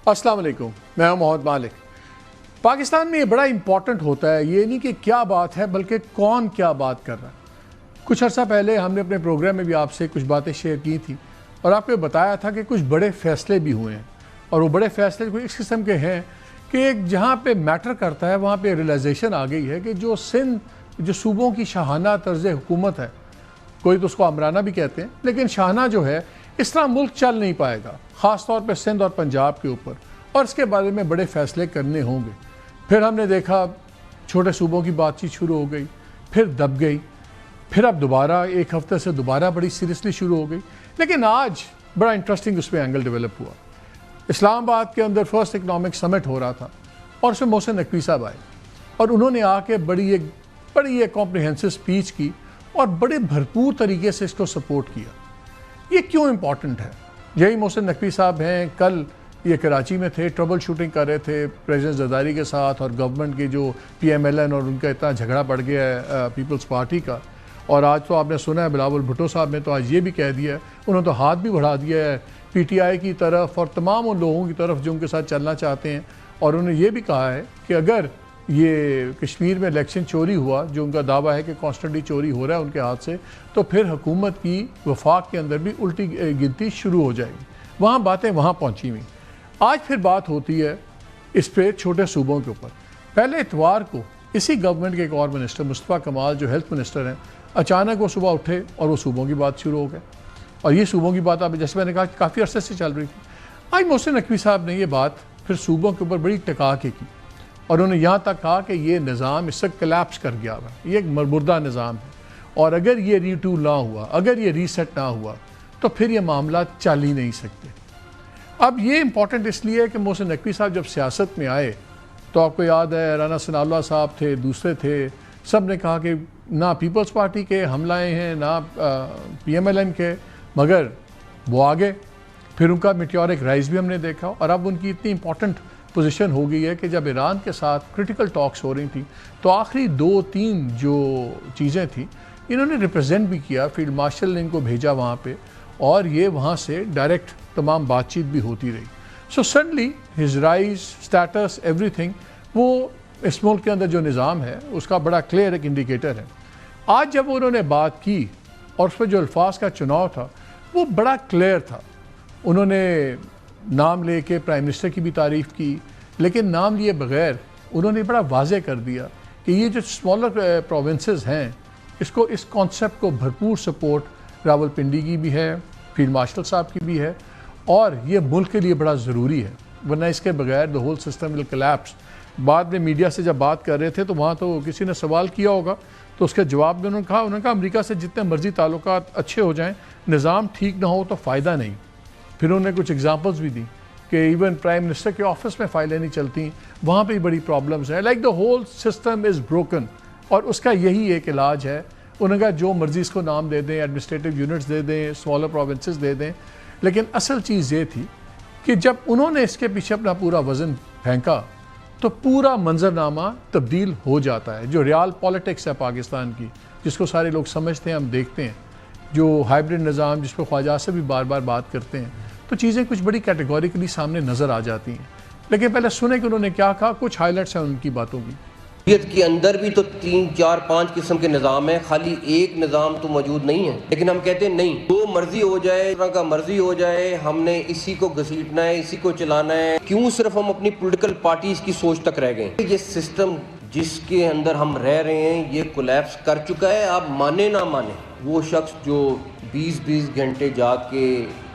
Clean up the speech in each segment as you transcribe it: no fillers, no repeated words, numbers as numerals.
السلام علیکم، میں ہوں محمد مالک۔ پاکستان میں یہ بڑا امپورٹنٹ ہوتا ہے، یہ نہیں کہ کیا بات ہے بلکہ کون کیا بات کر رہا ہے۔ کچھ عرصہ پہلے ہم نے اپنے پروگرام میں بھی آپ سے کچھ باتیں شیئر کی تھی اور آپ کو بتایا تھا کہ کچھ بڑے فیصلے بھی ہوئے ہیں، اور وہ بڑے فیصلے کچھ اس قسم کے ہیں کہ ایک جہاں پہ میٹر کرتا ہے وہاں پہ ریلائزیشن آ گئی ہے کہ جو صوبوں کی شاہانہ طرز حکومت ہے، کوئی تو اس کو عمرانہ بھی کہتے ہیں، لیکن شاہانہ جو ہے اس طرح ملک چل نہیں پائے گا، خاص طور پہ سندھ اور پنجاب کے اوپر، اور اس کے بارے میں بڑے فیصلے کرنے ہوں گے۔ پھر ہم نے دیکھا چھوٹے صوبوں کی بات چیت شروع ہو گئی، پھر دب گئی، پھر اب دوبارہ ایک ہفتے سے دوبارہ بڑی سیریسلی شروع ہو گئی۔ لیکن آج بڑا انٹرسٹنگ اس میں اینگل ڈیولپ ہوا۔ اسلام آباد کے اندر فرسٹ اکنامک سمٹ ہو رہا تھا اور اس میں محسن نقوی صاحب آئے اور انہوں نے آ کے بڑی ایک کمپریہنسو سپیچ کی اور بڑے بھرپور طریقے سے اس کو سپورٹ کیا۔ یہ کیوں امپورٹنٹ ہے؟ یہی محسن نقوی صاحب ہیں، کل یہ کراچی میں تھے، ٹربل شوٹنگ کر رہے تھے پریزیڈنٹ زرداری کے ساتھ اور گورنمنٹ کے جو پی ایم ایل این اور ان کا اتنا جھگڑا پڑ گیا ہے پیپلز پارٹی کا، اور آج تو آپ نے سنا ہے بلاول بھٹو صاحب نے تو آج یہ بھی کہہ دیا ہے، انہوں نے تو ہاتھ بھی بڑھا دیا ہے پی ٹی آئی کی طرف اور تمام ان لوگوں کی طرف جو ان کے ساتھ چلنا چاہتے ہیں، اور انہوں نے یہ بھی کہا ہے کہ اگر یہ کشمیر میں الیکشن چوری ہوا، جو ان کا دعویٰ ہے کہ کانسٹنٹلی چوری ہو رہا ہے ان کے ہاتھ سے، تو پھر حکومت کی وفاق کے اندر بھی الٹی گنتی شروع ہو جائے گی۔ وہاں باتیں وہاں پہنچی ہوئی۔ آج پھر بات ہوتی ہے اس پہ چھوٹے صوبوں کے اوپر۔ پہلے اتوار کو اسی گورنمنٹ کے ایک اور منسٹر مصطفیٰ کمال جو ہیلتھ منسٹر ہیں، اچانک وہ صبح اٹھے اور وہ صوبوں کی بات شروع ہو گئے، اور یہ صوبوں کی بات اب جیسے میں نے کہا کہ کافی عرصے سے چل رہی تھی۔ آج محسن نقوی صاحب نے یہ بات پھر صوبوں کے اوپر بڑی ٹکا کے کی، اور انہوں نے یہاں تک کہا کہ یہ نظام اس سے کلیپس کر گیا ہے، یہ ایک مردہ نظام ہے، اور اگر یہ ریٹول نہ ہوا، اگر یہ ریسیٹ نہ ہوا تو پھر یہ معاملات چل ہی نہیں سکتے۔ اب یہ امپورٹنٹ اس لیے ہے کہ محسن نقوی صاحب جب سیاست میں آئے تو آپ کو یاد ہے رانا ثناء اللہ صاحب تھے، دوسرے تھے، سب نے کہا کہ نہ پیپلز پارٹی کے ہم لائے ہیں نہ پی ایم ایل این کے، مگر وہ آگے پھر ان کا میٹیورک رائز بھی ہم نے دیکھا، اور اب ان کی اتنی امپورٹنٹ پوزیشن ہو گئی ہے کہ جب ایران کے ساتھ کرٹیکل ٹاکس ہو رہی تھیں تو آخری 2-3 جو چیزیں تھیں انہوں نے ریپرزینٹ بھی کیا، فیلڈ مارشل نے ان کو بھیجا وہاں پہ، اور یہ وہاں سے ڈائریکٹ تمام بات چیت بھی ہوتی رہی۔ So suddenly his rise, status, everything, وہ اس ملک کے اندر جو نظام ہے اس کا بڑا کلیئر ایک انڈیکیٹر ہے۔ آج جب انہوں نے بات کی اور اس پہ جو الفاظ کا چناؤ تھا وہ بڑا کلیئر تھا۔ انہوں نے نام لے کے پرائم منسٹر کی بھی تعریف کی، لیکن نام لیے بغیر انہوں نے بڑا واضح کر دیا کہ یہ جو اسمالر پروونسز ہیں اس کانسیپٹ کو بھرپور سپورٹ راول پنڈی کی بھی ہے، فیلڈ مارشل صاحب کی بھی ہے، اور یہ ملک کے لیے بڑا ضروری ہے، ورنہ اس کے بغیر the whole system will collapse۔ بعد میں میڈیا سے جب بات کر رہے تھے تو وہاں تو کسی نے سوال کیا ہوگا تو اس کے جواب میں انہوں نے کہا امریکہ سے جتنے مرضی تعلقات اچھے ہو جائیں، نظام ٹھیک نہ ہو تو فائدہ نہیں۔ پھر انہوں نے کچھ ایگزامپلز بھی دی کہ ایون پرائم منسٹر کے آفس میں فائلیں نہیں چلتی، وہاں پہ بڑی پرابلمز ہیں، like the whole system is broken، اور اس کا یہی ایک علاج ہے۔ انہوں نے کہا جو مرضی اس کو نام دے دیں، ایڈمنسٹریٹو یونٹس دے دیں، اسمالر پروونسز دے دیں، لیکن اصل چیز یہ تھی کہ جب انہوں نے اس کے پیچھے اپنا پورا وزن پھینکا تو پورا منظرنامہ تبدیل ہو جاتا ہے۔ جو ریال پالیٹکس ہے پاکستان کی، جس کو سارے لوگ سمجھتے ہیں، ہم دیکھتے ہیں، جو ہائبرڈ نظام جس پہ خواجہ سے بھی بار بار بات کرتے ہیں، تو چیزیں کچھ بڑی کیٹیگوریکلی سامنے نظر آ جاتی ہیں۔ لیکن پہلے سنیں کہ انہوں نے کیا کہا، کچھ ہائی لائٹس ہیں ان کی باتوں کی۔ کے اندر بھی تو 3, 4, 5 قسم کے نظام ہیں، خالی ایک نظام تو موجود نہیں ہے، لیکن ہم کہتے ہیں نہیں، جو مرضی ہو جائے، طرح کا مرضی ہو جائے، ہم نے اسی کو گھسیٹنا ہے، اسی کو چلانا ہے۔ کیوں صرف ہم اپنی پولیٹیکل پارٹیز کی سوچ تک رہ گئے؟ یہ سسٹم جس کے اندر ہم رہ رہے ہیں یہ کولیپس کر چکا ہے، آپ مانے نہ مانے۔ وہ شخص جو 20 گھنٹے جاگ کے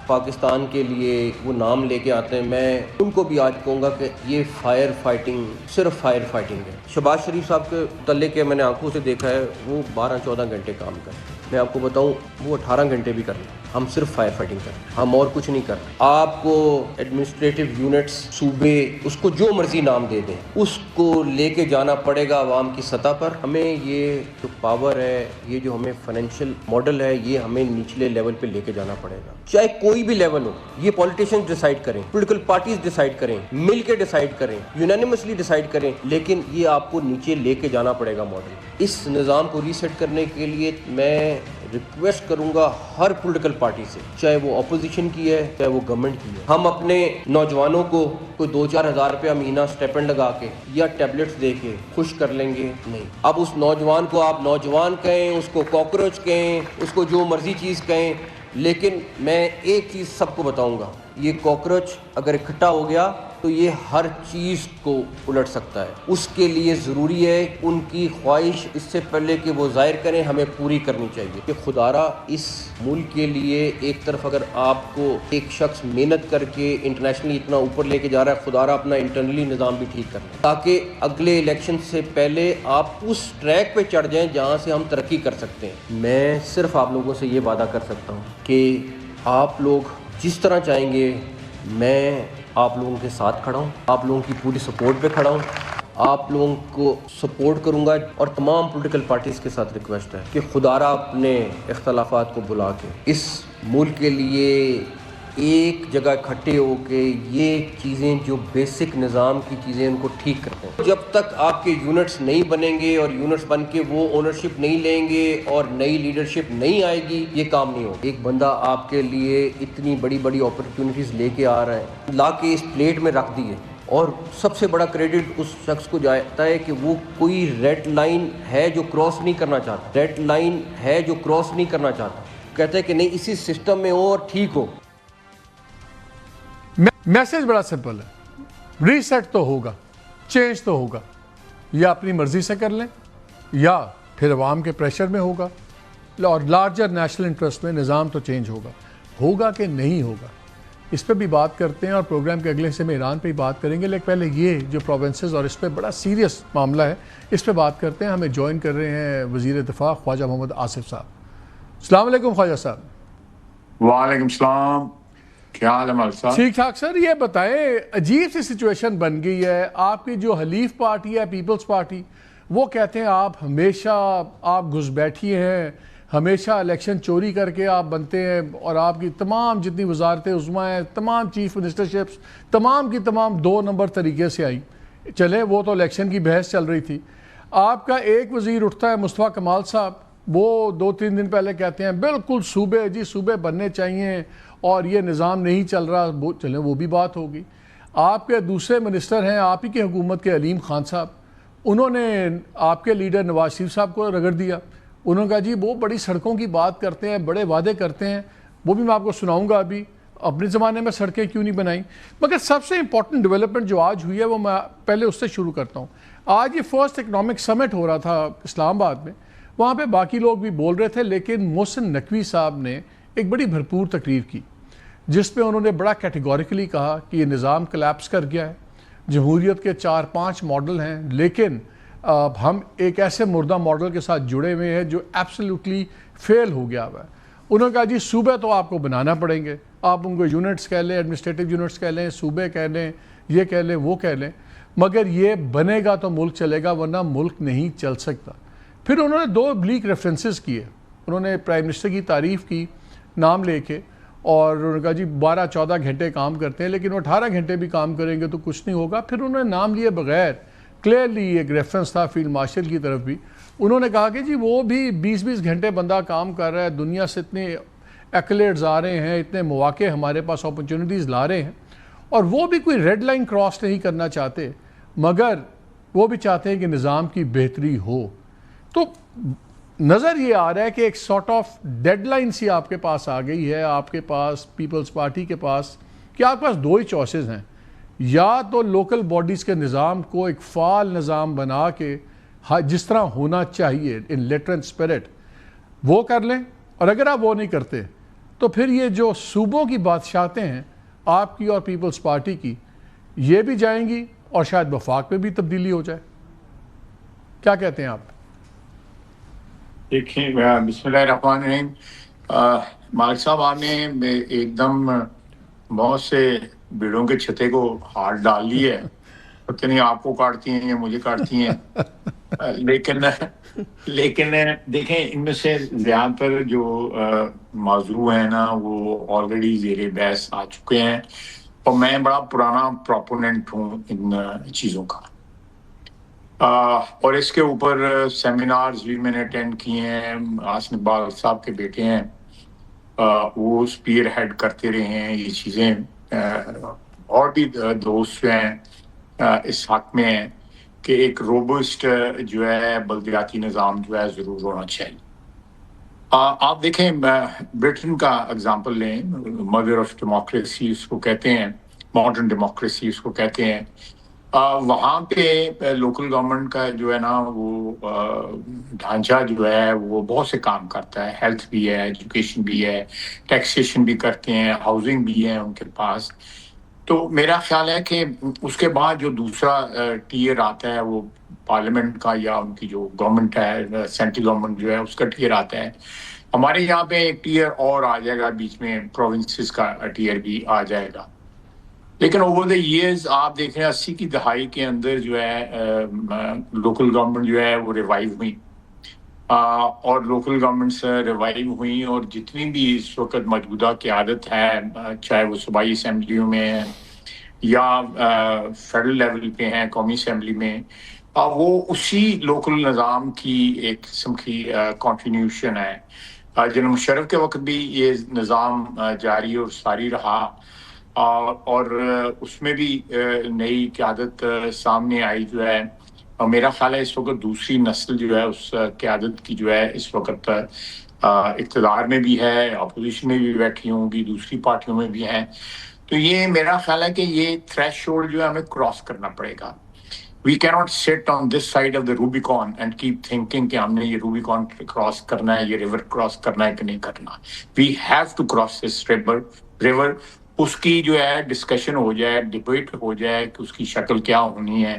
پاکستان کے لیے وہ نام لے کے آتے ہیں، میں ان کو بھی آج کہوں گا کہ یہ فائر فائٹنگ صرف فائر فائٹنگ ہے۔ شہباز شریف صاحب کے متعلق میں نے آنکھوں سے دیکھا ہے، وہ 12-14 گھنٹے کام کرتے ہیں، میں آپ کو بتاؤں وہ 18 گھنٹے بھی کر لیں، ہم صرف فائر فائٹنگ کریں، ہم اور کچھ نہیں کرتے۔ آپ کو ایڈمنسٹریٹو یونٹس، صوبے، اس کو جو مرضی نام دے دیں، اس کو لے کے جانا پڑے گا عوام کی سطح پر۔ ہمیں یہ جو پاور ہے، یہ جو ہمیں فائنینشیل ماڈل ہے، یہ ہمیں نچلے لیول پہ لے کے جانا پڑے گا، چاہے کوئی بھی لیول ہو۔ یہ پولیٹیشینز ڈیسائیڈ کریں، پولیٹیکل پارٹیز ڈیسائیڈ کریں، مل کے ڈیسائیڈ کریں، یونانیمسلی ڈیسائیڈ کریں، لیکن یہ آپ کو نیچے لے کے جانا پڑے گا ماڈل۔ اس نظام کو ریسیٹ کرنے کے لیے میں ریکویسٹ کروں گا ہر پولیٹیکل پارٹی سے, چاہے وہ اپوزیشن کی ہے چاہے وہ گورنمنٹ کی ہے, ہم اپنے نوجوانوں کو کوئی 2-4 ہزار روپیہ مہینہ اسٹیپنڈ لگا کے یا ٹیبلٹس دے کے خوش کر لیں گے؟ نہیں. اب اس نوجوان کو آپ نوجوان کہیں, اس کو کاکروچ کہیں, اس کو جو مرضی چیز کہیں, لیکن میں ایک چیز سب کو بتاؤں گا, یہ کاکروچ اگر اکٹھا ہو گیا تو یہ ہر چیز کو الٹ سکتا ہے. اس کے لیے ضروری ہے ان کی خواہش اس سے پہلے کہ وہ ظاہر کریں ہمیں پوری کرنی چاہیے کہ خدا را اس ملک کے لیے ایک طرف اگر آپ کو ایک شخص محنت کر کے انٹرنیشنلی اتنا اوپر لے کے جا رہا ہے, خدا را اپنا انٹرنلی نظام بھی ٹھیک کر لیں تاکہ اگلے الیکشن سے پہلے آپ اس ٹریک پہ چڑھ جائیں جہاں سے ہم ترقی کر سکتے ہیں. میں صرف آپ لوگوں سے یہ وعدہ کر سکتا ہوں کہ آپ لوگ جس طرح چاہیں گے میں آپ لوگوں کے ساتھ کھڑا ہوں, آپ لوگوں کی پوری سپورٹ پہ کھڑا ہوں, آپ لوگوں کو سپورٹ کروں گا. اور تمام پولیٹیکل پارٹیز کے ساتھ ریکویسٹ ہے کہ خدا را اپنے اختلافات کو بلا کے اس ملک کے لیے ایک جگہ اکٹھے ہو کے یہ چیزیں جو بیسک نظام کی چیزیں ان کو ٹھیک کرتے ہیں. جب تک آپ کے یونٹس نہیں بنیں گے اور یونٹس بن کے وہ اونرشپ نہیں لیں گے اور نئی لیڈرشپ نہیں آئے گی, یہ کام نہیں ہوگا. ایک بندہ آپ کے لیے اتنی بڑی بڑی اپرچونٹیز لے کے آ رہا ہے, لا کے اس پلیٹ میں رکھ دیے, اور سب سے بڑا کریڈٹ اس شخص کو جاتا ہے کہ وہ کوئی ریڈ لائن ہے جو کراس نہیں کرنا چاہتا, ریڈ لائن ہے جو کراس نہیں کرنا چاہتا, کہتا ہے کہ نہیں اسی سسٹم میں ہو اور ٹھیک ہو. میسج بڑا سمپل ہے, ریسیٹ تو ہوگا, چینج تو ہوگا, یا اپنی مرضی سے کر لیں یا پھر عوام کے پریشر میں ہوگا, اور لارجر نیشنل انٹرسٹ میں نظام تو چینج ہوگا. ہوگا کہ نہیں ہوگا اس پہ بھی بات کرتے ہیں, اور پروگرام کے اگلے حصے میں ایران پہ ہی بات کریں گے, لیکن پہلے یہ جو پروونسز اور اس پہ بڑا سیریس معاملہ ہے اس پہ بات کرتے ہیں. ہمیں جوائن کر رہے ہیں وزیر دفاع خواجہ محمد آصف صاحب. السلام علیکم خواجہ صاحب. وعلیکم السلام, کیا حال ہے مالک صاحب؟ ٹھیک ٹھاک سر. یہ بتائیں, عجیب سی سچویشن بن گئی ہے. آپ کی جو حلیف پارٹی ہے پیپلز پارٹی, وہ کہتے ہیں آپ ہمیشہ آپ گھس بیٹھی ہیں, ہمیشہ الیکشن چوری کر کے آپ بنتے ہیں, اور آپ کی تمام جتنی وزارتیں عظمیٰ ہیں, تمام چیف منسٹرشپس تمام کی تمام 2 نمبر طریقے سے آئیں. چلے وہ تو الیکشن کی بحث چل رہی تھی. آپ کا ایک وزیر اٹھتا ہے مصطفیٰ کمال صاحب, وہ 2-3 دن پہلے کہتے ہیں بالکل صوبے جی صوبے بننے چاہیے اور یہ نظام نہیں چل رہا. چلیں وہ بھی بات ہوگی. آپ کے دوسرے منسٹر ہیں آپ ہی کی حکومت کے علیم خان صاحب, انہوں نے آپ کے لیڈر نواز شریف صاحب کو رگڑ دیا. انہوں نے کہا جی وہ بڑی سڑکوں کی بات کرتے ہیں, بڑے وعدے کرتے ہیں, وہ بھی میں آپ کو سناؤں گا. ابھی اپنے زمانے میں سڑکیں کیوں نہیں بنائیں. مگر سب سے امپورٹنٹ ڈیولپمنٹ جو آج ہوئی ہے وہ میں پہلے اس سے شروع کرتا ہوں. آج یہ فرسٹ اکنامک سمٹ ہو رہا تھا اسلام آباد میں, وہاں پہ باقی لوگ بھی بول رہے تھے, لیکن محسن نقوی صاحب نے ایک بڑی بھرپور تقریر کی جس میں انہوں نے بڑا کیٹیگوریکلی کہا کہ یہ نظام کلیپس کر گیا ہے, جمہوریت کے 4-5 ماڈل ہیں, لیکن ہم ایک ایسے مردہ ماڈل کے ساتھ جڑے ہوئے ہیں جو ایبسلیوٹلی فیل ہو گیا ہوا ہے. انہوں نے کہا جی صوبے تو آپ کو بنانا پڑیں گے, آپ ان کو یونٹس کہہ لیں, ایڈمنسٹریٹو یونٹس کہہ لیں, صوبے کہہ لیں, یہ کہہ لیں, وہ کہہ لیں, مگر یہ بنے گا تو ملک چلے گا, ورنہ ملک نہیں چل سکتا. پھر انہوں نے 2 بلیک ریفرنسز کیے. انہوں نے پرائم منسٹر کی تعریف کی نام لے کے, اور انہوں نے کہا جی 12-14 گھنٹے کام کرتے ہیں لیکن وہ 18 گھنٹے بھی کام کریں گے تو کچھ نہیں ہوگا. پھر انہوں نے نام لیے بغیر کلیئرلی ایک ریفرنس تھا فیلڈ مارشل کی طرف بھی, انہوں نے کہا کہ جی وہ بھی 20-20 گھنٹے بندہ کام کر رہا ہے, دنیا سے اتنے ایکلیڈز آ رہے ہیں, اتنے مواقع ہمارے پاس اپرچونٹیز لا رہے ہیں, اور وہ بھی کوئی ریڈ لائن کراس نہیں کرنا چاہتے, مگر وہ بھی چاہتے ہیں کہ نظام کی بہتری ہو. تو نظر یہ آ رہا ہے کہ ایک سارٹ آف ڈیڈ لائن سی آپ کے پاس آ گئی ہے, آپ کے پاس پیپلز پارٹی کے پاس, کہ آپ کے پاس 2 ہی چوائسز ہیں, یا تو لوکل باڈیز کے نظام کو ایک فعال نظام بنا کے جس طرح ہونا چاہیے ان لیٹر اینڈ اسپرٹ وہ کر لیں, اور اگر آپ وہ نہیں کرتے تو پھر یہ جو صوبوں کی بادشاہتیں ہیں آپ کی اور پیپلز پارٹی کی, یہ بھی جائیں گی اور شاید وفاق میں بھی تبدیلی ہو جائے. کیا کہتے ہیں آپ؟ دیکھیں بسم اللہ الرحمن الرحیم. مالک صاحب آپ نے ایک دم بہت سے بھیڑوں کے چھتے کو ہاتھ ڈال لی ہے, پتہ نہیں آپ کو کاٹتی ہیں یا مجھے کاٹتی ہیں. لیکن دیکھیں ان میں سے زیادہ تر جو موضوع ہیں نا وہ آلریڈی زیر بحث آ چکے ہیں, اور میں بڑا پرانا پروپوننٹ ہوں ان چیزوں کا. اور اس کے اوپر سیمینارز بھی میں نے اٹینڈ کیے ہیں. حسن اقبال صاحب کے بیٹے ہیں, وہ اسپیئر ہیڈ کرتے رہے ہیں یہ چیزیں. اور بھی دوست جو ہیں اس حق میں ہیں کہ ایک روبسٹ جو ہے بلدیاتی نظام جو ہے ضرور ہونا چاہیے. آپ دیکھیں برٹن کا اگزامپل لیں, مدر آف ڈیموکریسی اس کو کہتے ہیں, ماڈرن ڈیموکریسی اس کو کہتے ہیں. وہاں پہ لوکل گورنمنٹ کا جو ہے نا وہ ڈھانچہ جو ہے وہ بہت سے کام کرتا ہے. ہیلتھ بھی ہے, ایجوکیشن بھی ہے, ٹیکسیشن بھی کرتے ہیں, ہاؤسنگ بھی ہے ان کے پاس. تو میرا خیال ہے کہ اس کے بعد جو دوسرا ٹیئر آتا ہے وہ پارلیمنٹ کا یا ان کی جو گورنمنٹ ہے, سینٹرل گورنمنٹ جو ہے اس کا ٹیئر آتا ہے. ہمارے یہاں پہ ایک ٹیئر اور آ جائے گا بیچ میں, پروونسز کا ٹیئر بھی آ جائے گا. لیکن اوور دا ایئرز آپ دیکھ رہے ہیں 80 کی دہائی کے اندر جو ہے لوکل گورنمنٹ جو ہے وہ ریوائیو ہوئی, اور لوکل گورنمنٹس ریوائیو ہوئیں, اور جتنی بھی اس وقت موجودہ قیادت ہے, چاہے وہ صوبائی اسمبلیوں میں ہے یا فیڈرل لیول پہ ہیں, قومی اسمبلی میں, وہ اسی لوکل نظام کی ایک قسم کی کنٹینیوشن ہے. جنرل مشرف کے وقت بھی یہ نظام جاری اور ساری رہا, اور اس میں بھی نئی قیادت سامنے آئی جو ہے. اور میرا خیال ہے اس وقت دوسری نسل جو ہے اس قیادت کی جو ہے اس وقت اقتدار میں بھی ہے, اپوزیشن میں بھی بیٹھی ہوں گی, دوسری پارٹیوں میں بھی ہیں. تو یہ میرا خیال ہے کہ یہ تھریش ہولڈ جو ہے ہمیں کراس کرنا پڑے گا. We cannot sit on this side of the Rubicon and keep thinking کہ ہم نے یہ Rubicon کراس کرنا ہے, یہ ریور کراس کرنا ہے کہ نہیں کرنا. We have to cross this river. اس کی جو ہے ڈسکشن ہو جائے, ڈیبیٹ ہو جائے کہ اس کی شکل کیا ہونی ہے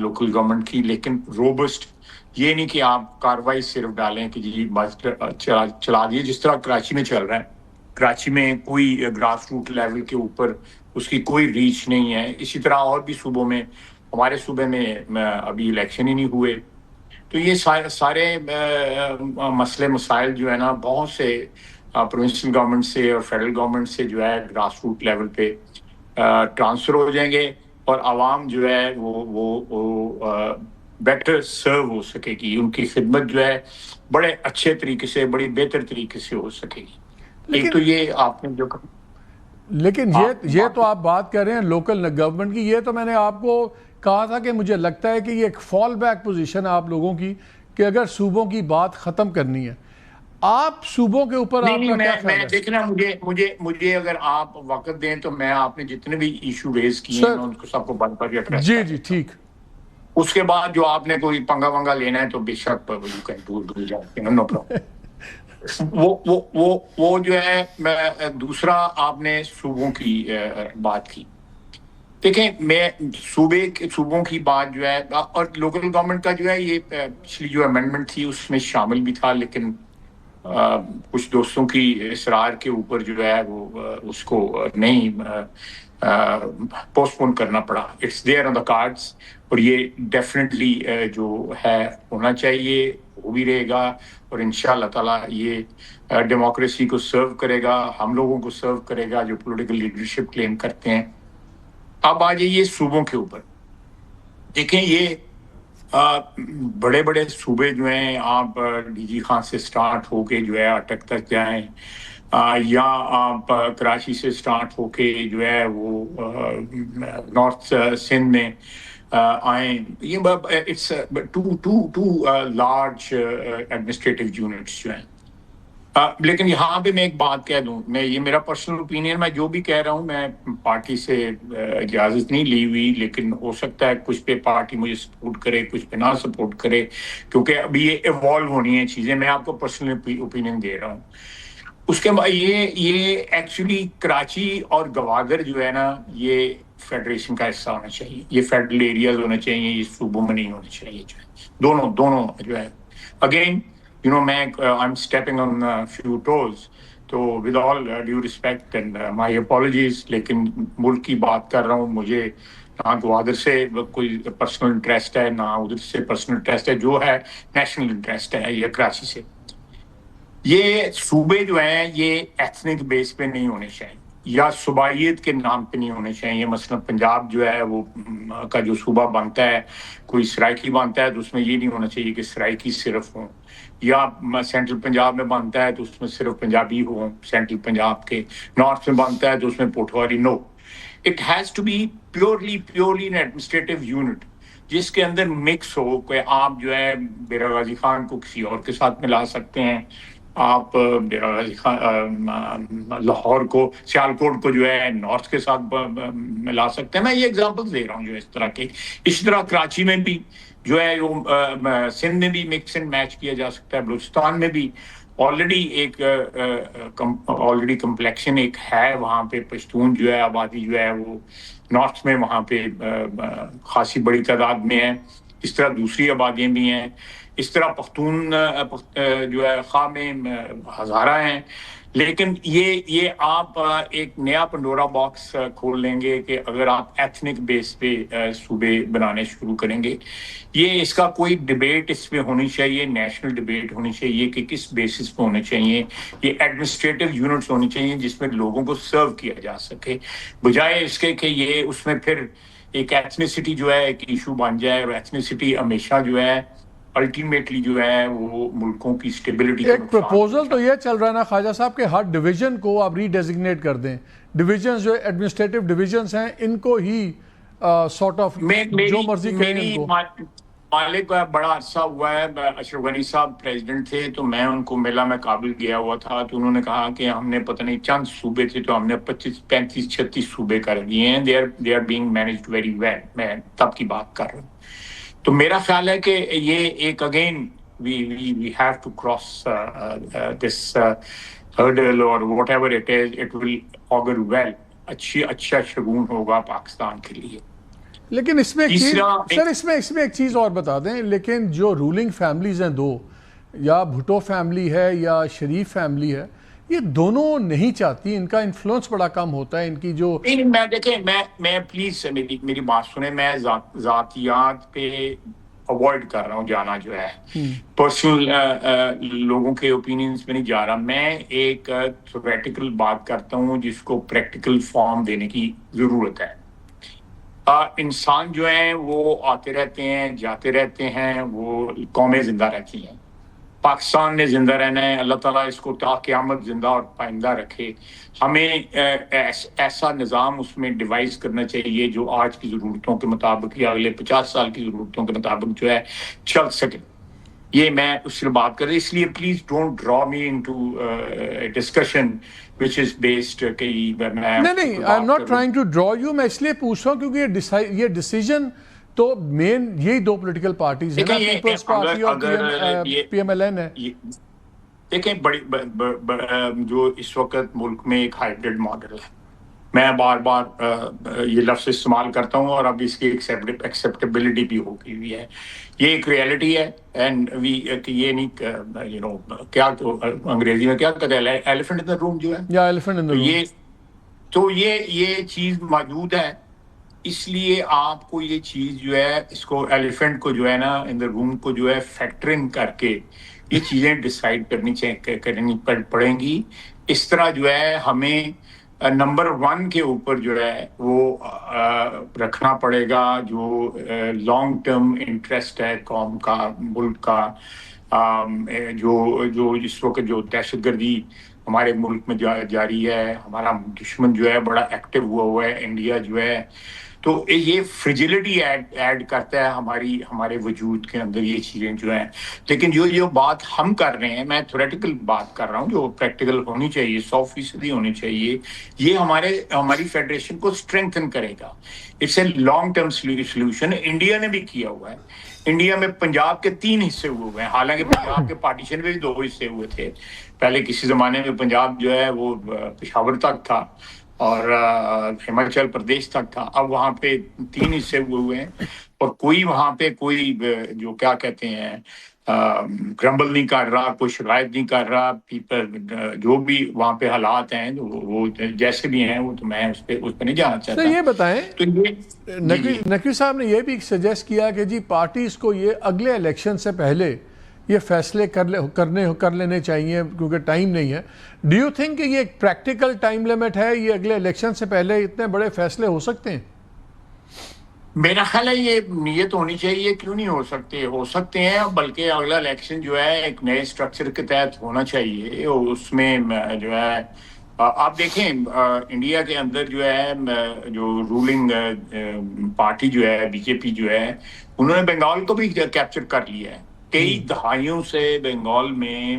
لوکل گورنمنٹ کی, لیکن روبسٹ. یہ نہیں کہ آپ کاروائی صرف ڈالیں کہ جی بس چلا دیے, جس طرح کراچی میں چل رہا ہے. کراچی میں کوئی گراس روٹ لیول کے اوپر اس کی کوئی ریچ نہیں ہے. اسی طرح اور بھی صوبوں میں, ہمارے صوبے میں ابھی الیکشن ہی نہیں ہوئے. تو یہ سارے مسئلے مسائل جو ہے نا بہت سے پروونشل گورنمنٹ سے اور فیڈرل گورنمنٹ سے جو ہے گراس روٹ لیول پہ ٹرانسفر ہو جائیں گے, اور عوام جو ہے وہ بیٹر سرو ہو سکے گی, ان کی خدمت جو ہے بڑے اچھے طریقے سے, بڑی بہتر طریقے سے ہو سکے گی. ایک تو یہ آپ نے جو لیکن یہ تو آپ بات کر رہے ہیں لوکل گورنمنٹ کی, یہ تو میں نے آپ کو کہا تھا کہ مجھے لگتا ہے کہ یہ ایک فال بیک پوزیشن ہے آپ لوگوں کی, کہ اگر صوبوں کی بات ختم کرنی ہے, آپ صوبوں کے اوپر آپ کا کیا خیال ہے؟ دیکھنا, مجھے اگر آپ وقت دیں تو میں آپ نے جتنے بھی ایشو ریز کیے ہیں ان کو سب کو بند پر ایڈریس جی جی ٹھیک. اس کے بعد جو آپ نے کوئی پنگا ونگا لینا ہے تو بے شک دور جاتے ہیں, نو پرابلم. وہ جو ہے دوسرا آپ نے صوبوں کی بات کی. دیکھیں میں صوبوں کی بات جو ہے, اور لوکل گورنمنٹ کا جو ہے یہ پچھلی جو امینڈمنٹ تھی اس میں شامل بھی تھا, لیکن کچھ دوستوں کی اصرار کے اوپر جو ہے وہ اس کو نہیں پوسٹ پون کرنا پڑا. It's there on the cards, اور یہ ڈیفینیٹلی جو ہے ہونا چاہیے, وہ بھی رہے گا, اور انشاءاللہ تعالیٰ یہ ڈیموکریسی کو سرو کرے گا, ہم لوگوں کو سرو کرے گا جو پولیٹیکل لیڈرشپ کلیم کرتے ہیں. اب آ جائیے صوبوں کے اوپر. دیکھیں یہ بڑے بڑے صوبے جو ہیں, آپ ڈی جی خان سے سٹارٹ ہو کے جو ہے اٹک تک جائیں, یا آپ کراچی سے سٹارٹ ہو کے جو ہے وہ نارتھ سندھ میں آئیں, یہ it's two large administrative units جو ہیں. لیکن یہاں پہ میں ایک بات کہہ دوں, یہ میرا پرسنل اوپینین, میں جو بھی کہہ رہا ہوں میں پارٹی سے اجازت نہیں لی ہوئی, لیکن ہو سکتا ہے کچھ پہ پارٹی مجھے سپورٹ کرے, کچھ پہ نہ سپورٹ کرے, کیونکہ ابھی یہ ایوالو ہونی ہے چیزیں. میں آپ کو پرسنل اوپینین دے رہا ہوں. اس کے بعد یہ ایکچولی کراچی اور گوادر جو ہے نا یہ فیڈریشن کا حصہ ہونا چاہیے, یہ فیڈرل ایریاز ہونا چاہیے, یہ صوبوں میں نہیں ہونے چاہیے جو ہے. دونوں جو ہے again I'm stepping on a few toes, تو with all due respect and my apologies, لیکن ملک کی بات کر رہا ہوں. مجھے نہ گوادر سے کوئی پرسنل انٹرسٹ ہے, نہ ادھر سے پرسنل انٹرسٹ ہے, جو ہے نیشنل انٹرسٹ ہے یہ کراچی سے. یہ صوبے جو ہیں یہ ایتھنک بیس پہ نہیں ہونے چاہیے, یا صوبائیت کے نام پہ نہیں ہونے چاہیے. مثلا پنجاب جو ہے وہ کا جو صوبہ بنتا ہے, کوئی سرائکی بنتا ہے تو اس میں یہ نہیں ہونا چاہیے کہ سرائکی صرف ہوں, یا سینٹرل پنجاب میں بنتا ہے تو اس میں صرف پنجابی ہوں سینٹرل پنجاب کے, نارتھ میں بنتا ہے تو اس میں Pothwari. No, it has to be purely an administrative unit جس کے اندر مکس ہو. کہ آپ جو ہے بیرا غازی خان کو کسی اور کے ساتھ ملا سکتے ہیں, آپ لاہور کو, سیالکوٹ کو جو ہے نارتھ کے ساتھ ملا سکتے ہیں. میں یہ ایگزامپل دے رہا ہوں جو اس طرح کے. اسی طرح کراچی میں بھی جو ہے وہ سندھ میں بھی مکس اینڈ میچ کیا جا سکتا ہے, بلوچستان میں بھی آلریڈی ایک کمپلیکشن ایک ہے وہاں پہ. پشتون جو ہے آبادی جو ہے وہ نارتھ میں وہاں پہ خاصی بڑی تعداد میں ہے. اس طرح دوسری آبادیاں بھی ہیں. اس طرح پختون جو ہے خواہ میں ہزارہ ہیں. لیکن یہ آپ ایک نیا پنڈورا باکس کھول لیں گے کہ اگر آپ ایتھنک بیس پہ صوبے بنانے شروع کریں گے. یہ اس کا کوئی ڈبیٹ اس پہ ہونی چاہیے, نیشنل ڈبیٹ ہونی چاہیے کہ کس بیسس پہ ہونے چاہیے. یہ ایڈمنسٹریٹو یونٹس ہونی چاہیے جس میں لوگوں کو سرو کیا جا سکے, بجائے اس کے کہ یہ اس میں پھر ایک ایتھنیسٹی جو ہے ایک ایشو بن جائے. اور ایتھنیسٹی ہمیشہ جو ہے الٹیمیٹلی جو ہے وہ ملکوں کی اسٹیبلٹی. ایک پروپوزل تو یہ چل رہا ہے نا خواجہ صاحب کہ ہر ڈویژن کو آپ ری ڈیزگنیٹ کر دیں. ڈویژنز جو ایڈمنسٹریٹو ڈویژنز ہیں ان کو ہی سارٹ آف جو مرضی کہیں ان کو. مالک کا بڑا عرصہ ہوا ہے, اشرف غنی صاحب پریزیڈنٹ تھے تو میں ان کو ملا, میں کابل گیا ہوا تھا تو انہوں نے کہا کہ ہم نے پتہ نہیں چند صوبے تھے تو ہم نے 25 35 36 صوبے کر دیے ہیں. They are being managed very well. میں تب کی بات کر رہا ہوں. تو میرا خیال ہے کہ یہ ایک again we have to cross this hurdle اور whatever it is, it will augur well. اچھا شگون ہوگا پاکستان کے لیے. لیکن اس میں ایک چیز سر, اس میں ایک چیز اور بتا دیں, لیکن جو رولنگ فیملیز ہیں دو, یا بھٹو فیملی ہے یا شریف فیملی ہے, یہ دونوں نہیں چاہتی, ان کا انفلوئنس بڑا کم ہوتا ہے ان کی جو. میں دیکھیں میں پلیز میری بات سنیں, میں ذاتیات پہ اوائڈ کر رہا ہوں جانا جو ہے, پرسنل لوگوں کے اوپینینز پہ نہیں جا رہا. میں ایک تھیوریٹیکل بات کرتا ہوں جس کو پریکٹیکل فارم دینے کی ضرورت ہے. انسان جو ہیں وہ آتے رہتے ہیں جاتے رہتے ہیں, وہ قومیں زندہ رہتی ہیں. پاکستان نے زندہ رہنا ہے, اللہ تعالیٰ اس کو تا قیامت زندہ اور پائندہ رکھے. ہمیں ایسا نظام اس میں ڈیوائز کرنا چاہیے جو آج کی ضرورتوں کے مطابق یا اگلے 50 سال کی ضرورتوں کے مطابق جو ہے چل سکے. یہ میں اس سے بات کر رہا ہوں. اس لیے please don't draw me into discussion which is based کہ نہیں I am not trying to draw you. میں اس لیے پوچھ رہا ہوں کیونکہ یہ ڈیسیجن تو مین یہی دو پولیٹیکل پارٹیز ہیں نا, پیپلز پارٹی اور پی ایم ایل این ہے. دیکھیں بڑی جو اس وقت ملک میں ایک ہائبرڈ ماڈل ہے, میں بار بار یہ لفظ استعمال کرتا ہوں اور اب اس کی ایکسیپٹیبلٹی بھی ہو گئی ہوئی ہے. یہ ایک ریئلٹی ہے. اینڈ وی یہ نہیں کیا انگریزی میں کیا کہتے ہیں, ایلیفنٹ ان دا روم جو ہے, یا ایلیفنٹ ان دا روم. تو یہ چیز موجود ہے. اس لیے آپ کو یہ چیز جو ہے اس کو ایلیفنٹ کو جو ہے نا ان دا روم کو جو ہے فیکٹر ان کر کے یہ چیزیں ڈیسائیڈ کرنی پڑیں گی. اس طرح جو ہے ہمیں نمبر 1 کے اوپر جو ہے وہ رکھنا پڑے گا جو لانگ ٹرم انٹرسٹ ہے قوم کا, ملک کا. جو اس وقت جو دہشت گردی ہمارے ملک میں جاری ہے, ہمارا دشمن جو ہے بڑا ایکٹیو ہوا ہے, انڈیا جو ہے, تو یہ فریجلٹی ایڈ کرتا ہے ہمارے وجود کے اندر یہ چیزیں جو ہیں. لیکن جو بات ہم کر رہے ہیں, میں تھیوریٹیکل بات کر رہا ہوں جو پریکٹیکل ہونی چاہیے, 100% ہونی چاہیے. یہ ہماری فیڈریشن کو اسٹرینتھن کرے گا. It's a long term solution. India نے بھی کیا ہوا ہے. انڈیا میں پنجاب کے 3 حصے ہوئے ہیں, حالانکہ پنجاب کے پارٹیشن میں بھی 2 حصے ہوئے تھے. پہلے کسی زمانے میں پنجاب جو ہے وہ پشاور تک تھا اور ہماچل پردیش تک تھا. اب وہاں پہ 3 حصے ہوئے ہیں اور کوئی وہاں پہ کوئی جو کیا کہتے ہیں گرمبل نہیں کر رہا, کوئی شکایت نہیں کر رہا. جو بھی وہاں پہ حالات ہیں وہ جیسے بھی ہیں وہ تو میں اس پہ نہیں جانا چاہتا. یہ بتائیں, نقوی صاحب نے یہ بھی سجیسٹ کیا کہ جی پارٹیز کو یہ اگلے الیکشن سے پہلے یہ فیصلے کر لینے چاہیے کیونکہ ٹائم نہیں ہے. ڈو یو تھنک کہ یہ ایک پریکٹیکل ٹائم لیمٹ ہے, یہ اگلے الیکشن سے پہلے اتنے بڑے فیصلے ہو سکتے ہیں؟ میرا خیال ہے یہ نیت ہونی چاہیے, کیوں نہیں ہو سکتے ہیں, بلکہ اگلا الیکشن جو ہے ایک نئے اسٹرکچر کے تحت ہونا چاہیے. اس میں جو ہے آپ دیکھیں انڈیا کے اندر جو ہے جو رولنگ پارٹی جو ہے بی جے پی جو ہے, انہوں نے بنگال کو بھی کیپچر کر لیا ہے. کئی دہائیوں سے بنگال میں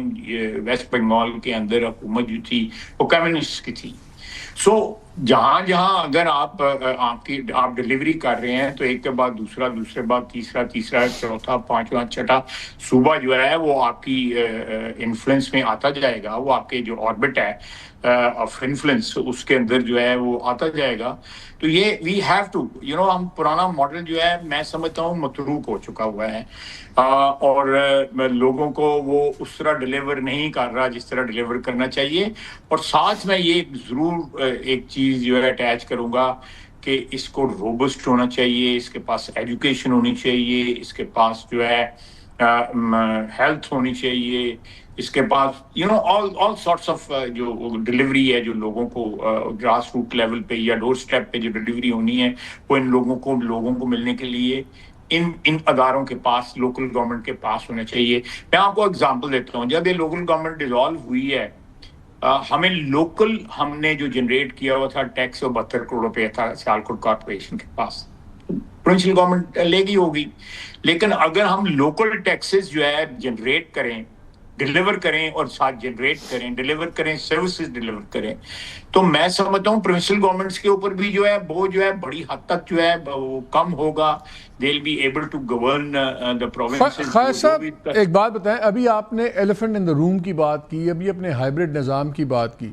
ویسٹ بنگال کے اندر حکومت جو تھی وہ کمیونسٹ کی تھی. سو جہاں جہاں اگر آپ ڈلیوری کر رہے ہیں تو ایک کے بعد دوسرا, دوسرے بعد تیسرا چوتھا پانچواں چھٹا صوبہ جو ہے وہ آپ کی انفلوئنس میں آتا جائے گا, وہ آپ کے جو آربٹ ہے آف انفلوئنس اس کے اندر جو ہے وہ آتا جائے گا. تو یہ وی ہیو ٹو ہم پرانا ماڈل جو ہے میں سمجھتا ہوں متروک ہو چکا ہوا ہے, اور لوگوں کو وہ اس طرح ڈلیور نہیں کر رہا جس طرح ڈلیور کرنا چاہیے. اور ساتھ میں یہ ضرور ایک چیز جو ہے اٹیچ کروں گا کہ اس کو روبسٹ ہونا چاہیے, اس کے پاس ایجوکیشن ہونی چاہیے, اس کے پاس جو ہے ہیلتھ ہونی چاہیے, اس کے پاس آل سارٹس آف جو ڈلیوری ہے جو لوگوں کو گراس روٹ لیول پہ یا ڈور سٹیپ پہ جو ڈلیوری ہونی ہے وہ ان لوگوں کو ملنے کے لیے ان اداروں کے پاس, لوکل گورنمنٹ کے پاس ہونا چاہیے. میں آپ کو اگزامپل دیتا ہوں, جب یہ لوکل گورنمنٹ ڈیزالو ہوئی ہے ہمیں ہم نے جو جنریٹ کیا ہوا تھا ٹیکس 72 کروڑ روپے تھا سیالکوٹ کارپوریشن کے پاس, پروونشل گورنمنٹ لے گی ہوگی. لیکن اگر ہم لوکل ٹیکسز جو ہے جنریٹ کریں, ڈیلیور کریں اور ساتھ جنریٹ کریں, ڈیلیور کریں, سروسز ڈیلیور کریں, تو میں سمجھتا ہوں پروونشل گورنمنٹس کے اوپر بھی جو ہے وہ جو ہے بڑی حد تک جو ہے وہ کم ہوگا. They will be able to govern the provinces. خیر صاحب ایک بات بتائیں, ابھی آپ نے ایلیفنٹ ان دا روم کی بات کی, ابھی اپنے ہائبرڈ نظام کی بات کی.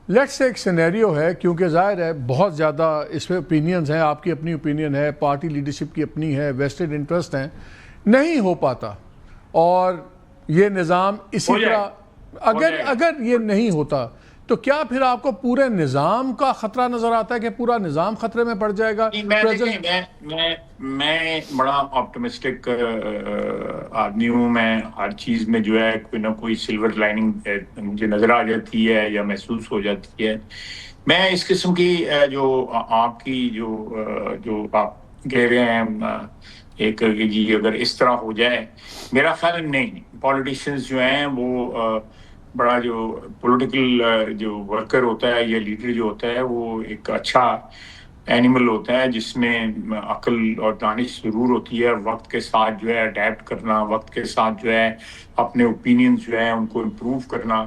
لیٹس ایک سینیریو ہے, کیونکہ ظاہر ہے بہت زیادہ اس پہ اوپینینز ہیں, آپ کی اپنی اوپینین ہے, پارٹی لیڈرشپ کی اپنی ہے, ویسٹڈ انٹرسٹ ہیں, نہیں ہو پاتا, اور یہ نظام اسی طرح اگر یہ نہیں ہوتا تو کیا پھر آپ کو پورے نظام کا خطرہ نظر آتا ہے کہ پورا نظام خطرے میں پڑ جائے گا؟ میں بڑا آپٹمسٹک آدمی ہوں. میں ہر چیز میں جو ہے کوئی نہ کوئی سلور لائننگ مجھے نظر آ جاتی ہے یا محسوس ہو جاتی ہے. میں اس قسم کی جو آپ کی جو آپ کہہ رہے ہیں ایک جی اگر اس طرح ہو جائے, میرا خیال نہیں. پولیٹیشینز جو ہیں وہ بڑا جو پولیٹیکل جو ورکر ہوتا ہے یا لیڈر جو ہوتا ہے وہ ایک اچھا اینیمل ہوتا ہے جس میں عقل اور دانش ضرور ہوتی ہے. وقت کے ساتھ جو ہے اڈیپٹ کرنا, وقت کے ساتھ جو ہے اپنے اوپینینز جو ہیں ان کو امپروو کرنا,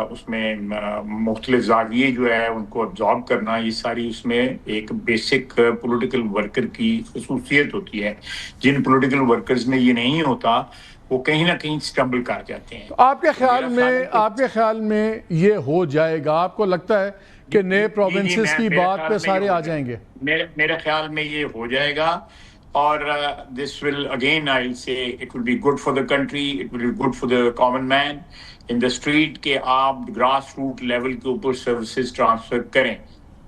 اس میں مختلف زاویے جو ہے ان کو ابزارب کرنا, یہ ساری اس میں ایک بیسک پولیٹیکل ورکر کی خصوصیت ہوتی ہے. جن پولیٹیکل ورکرز میں یہ نہیں ہوتا وہ کہیں نہ کہیں سٹمبل کر جاتے ہیں. آپ کے خیال میں یہ ہو جائے گا؟ آپ کو لگتا ہے کہ نئے پروونسز کی بات پہ سارے آ جائیں گے؟ میرے خیال میں یہ ہو جائے گا, اور this will again I'll say it will be good for the country, it will be good for the common man in the street کہ آپ گراس روٹ لیول کے اوپر سروسز ٹرانسفر کریں.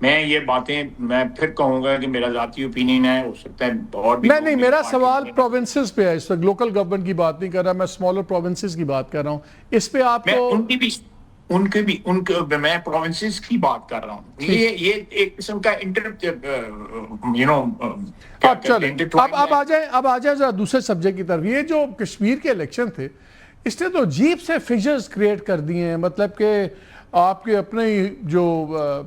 میں یہ باتیں میں پھر کہوں گا کہ میرا ذاتی اوپینین ہے, ہو سکتا ہے اور بھی نہیں, میرا سوال پروونسز پہ ہے, اس وقت لوکل گورنمنٹ کی بات نہیں کر رہا, میں اسمالر پروونسز کی بات کر رہا ہوں. اس پہ آپ کو میں پروونسز کی بات کر رہا ہوں. یہ ایک قسم کا اب آ جائیں ذرا دوسرے سبجیکٹ کی طرف. یہ جو کشمیر کے الیکشن تھے اس نے تو عجیب سے فگرز کریٹ کر دیے ہیں. مطلب کہ آپ کے اپنے جو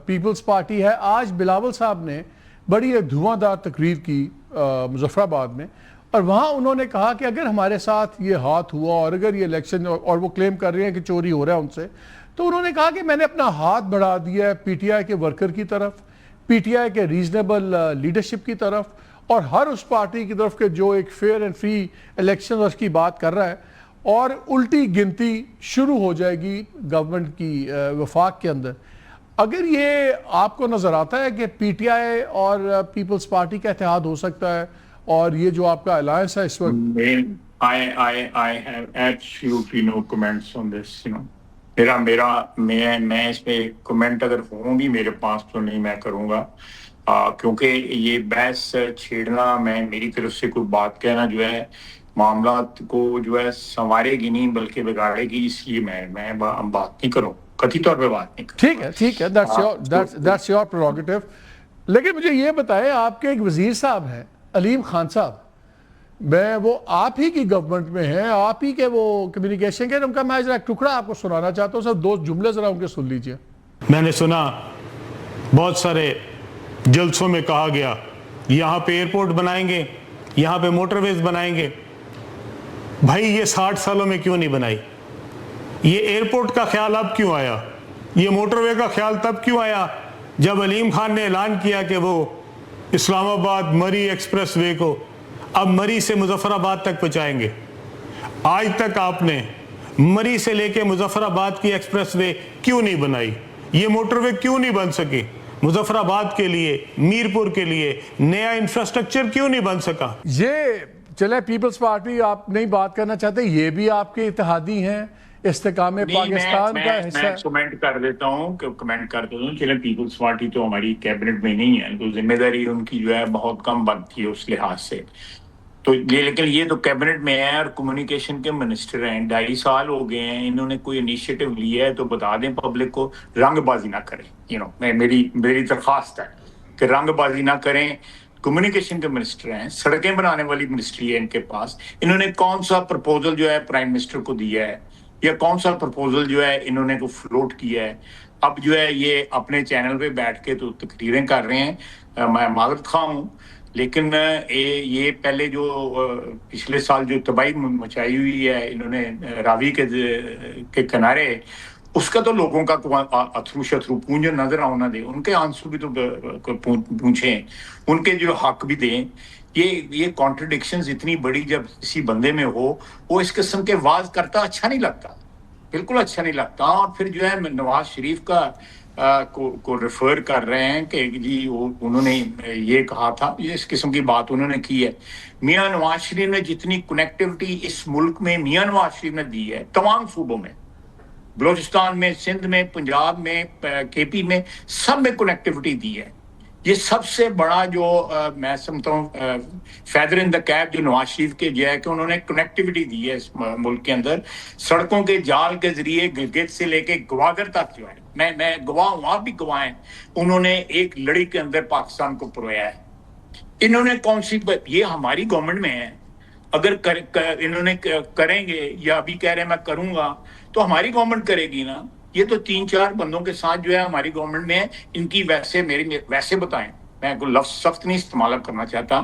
پیپلز پارٹی ہے, آج بلاول صاحب نے بڑی ایک دھواں دار تقریر کی مظفر آباد میں, اور وہاں انہوں نے کہا کہ اگر ہمارے ساتھ یہ ہاتھ ہوا اور اگر یہ الیکشن, اور وہ کلیم کر رہے ہیں کہ چوری ہو رہا ہے ان سے, تو انہوں نے کہا کہ میں نے اپنا ہاتھ بڑھا دیا ہے پی ٹی آئی کے ورکر کی طرف, پی ٹی آئی کے ریزنیبل لیڈرشپ کی طرف, اور ہر اس پارٹی کی طرف کہ جو ایک فیئر اینڈ فری الیکشن اس کی بات کر رہا ہے, اور الٹی گنتی شروع ہو جائے گی گورنمنٹ کی وفاق کے اندر. اگر یہ آپ کو نظر آتا ہے کہ پی ٹی آئی اور پیپلز پارٹی کا اتحاد ہو سکتا ہے, اور یہ جو آپ کا الائنس ہے اس وقت؟ I have absolutely no comments on this, میں اس پہ کمنٹ اگر ہوں بھی میرے پاس تو نہیں میں کروں گا, کیونکہ یہ بحث چھیڑنا, میں میری طرف سے کوئی بات کہنا جو ہے معاملات کو جو ہے سنوارے گی نہیں بلکہ بگاڑے گی، اس لیے میں بات نہیں کروں، قطعی طور پہ بات نہیں کروں. ٹھیک ہے دیٹس یور پروگیٹو. لیکن مجھے یہ بتائیں، آپ کے ایک وزیر صاحب ہیں علیم خان صاحب، وہ آپ ہی کی گورنمنٹ میں ہیں، آپ ہی کے وہ کمیونیکیشن کے، ان کا میں ذرا ایک ٹکڑا آپ کو سنانا چاہتا ہوں، صرف 2 جملے ذرا ان کے سن لیجئے. میں نے سنا بہت سارے جلسوں میں کہا گیا یہاں پہ ایئرپورٹ بنائیں گے، یہاں پہ موٹر ویز بنائیں گے. بھائی یہ 60 سالوں میں کیوں نہیں بنائی؟ یہ ایئرپورٹ کا خیال اب کیوں آیا؟ یہ موٹر وے کا خیال تب کیوں آیا جب علیم خان نے اعلان کیا کہ وہ اسلام آباد مری ایکسپریس وے کو اب مری سے مظفر آباد تک پہنچائیں گے؟ آج تک آپ نے مری سے لے کے مظفر آباد کی ایکسپریس وے کیوں نہیں بنائی؟ یہ موٹر وے کیوں نہیں بن سکی؟ مظفر آباد کے لیے، میرپور کے لیے نیا انفراسٹرکچر کیوں نہیں بن سکا؟ یہ چلے پیپلز پارٹی آپ نہیں بات کرنا چاہتے، یہ بھی آپ کے اتحادی ہیں، استحکام پاکستان کا حصہ ہے. میں کمنٹ کر دیتا ہوں چلیں پیپلز پارٹی تو ہماری کیبنٹ میں نہیں ہے، تو ذمہ داری ان کی جو ہے بہت کم بنتی ہے اس لحاظ سے. تو لیکن یہ تو کیبنٹ میں ہے اور کمیونیکیشن کے منسٹر ہیں، 2.5 سال ہو گئے ہیں، انہوں نے کوئی انیشیٹو لیا ہے تو بتا دیں پبلک کو، رنگ بازی نہ کریں. میری درخواست ہے کہ رنگ بازی نہ کریں. کمیونیکیشن کے منسٹر ہیں، سڑکیں بنانے والی منسٹری ہے ان کے پاس. انہوں نے کون سا پرپوزل جو ہے پرائم منسٹر کو دیا ہے، یا کون سا پرپوزل جو ہے انہوں نے کو فلوٹ کیا ہے؟ اب جو ہے یہ اپنے چینل پہ بیٹھ کے تو تقریریں کر رہے ہیں. میں معذرت خواہ ہوں، لیکن یہ پہلے جو پچھلے سال جو تباہی مچائی ہوئی ہے انہوں نے راوی کے کنارے، اس کا تو لوگوں کا اتھرو شترو پونج نظر آنا دے، ان کے آنسو بھی تو پوچھیں، ان کے جو حق بھی دیں. یہ کانٹرڈکشنز اتنی بڑی جب کسی بندے میں ہو، وہ اس قسم کے واز کرتا اچھا نہیں لگتا، بالکل اچھا نہیں لگتا. اور پھر جو ہے نواز شریف کا کو ریفر کر رہے ہیں کہ جی انہوں نے یہ کہا تھا، یہ اس قسم کی بات انہوں نے کی ہے. میاں نواز شریف نے جتنی کنیکٹیوٹی اس ملک میں میاں نواز شریف نے دی ہے، تمام صوبوں میں، بلوچستان میں، سندھ میں، پنجاب میں، کے پی میں، سب میں کنیکٹیوٹی دی ہے. یہ سب سے بڑا جو میں سمجھتا ہوں فیدر ان دا کیپ جو نواز شریف کے جو ہے کہ انہوں نے کنیکٹیوٹی دی ہے اس ملک کے اندر، سڑکوں کے جال کے ذریعے گلگت سے لے کے گوادر تک جو ہے، میں گواہ ہوں، آپ بھی گواہ ہیں، انہوں نے ایک لڑی کے اندر پاکستان کو پرویا ہے. انہوں نے کون سی، یہ ہماری گورنمنٹ میں ہے، اگر انہوں نے کریں گے یا ابھی کہہ رہے ہیں میں کروں گا تو ہماری گورنمنٹ کرے گی نا. یہ تو 3-4 بندوں کے ساتھ جو ہے ہماری گورنمنٹ میں ہے، ان کی ویسے بتائیں، میں کوئی لفظ سخت نہیں استعمال کرنا چاہتا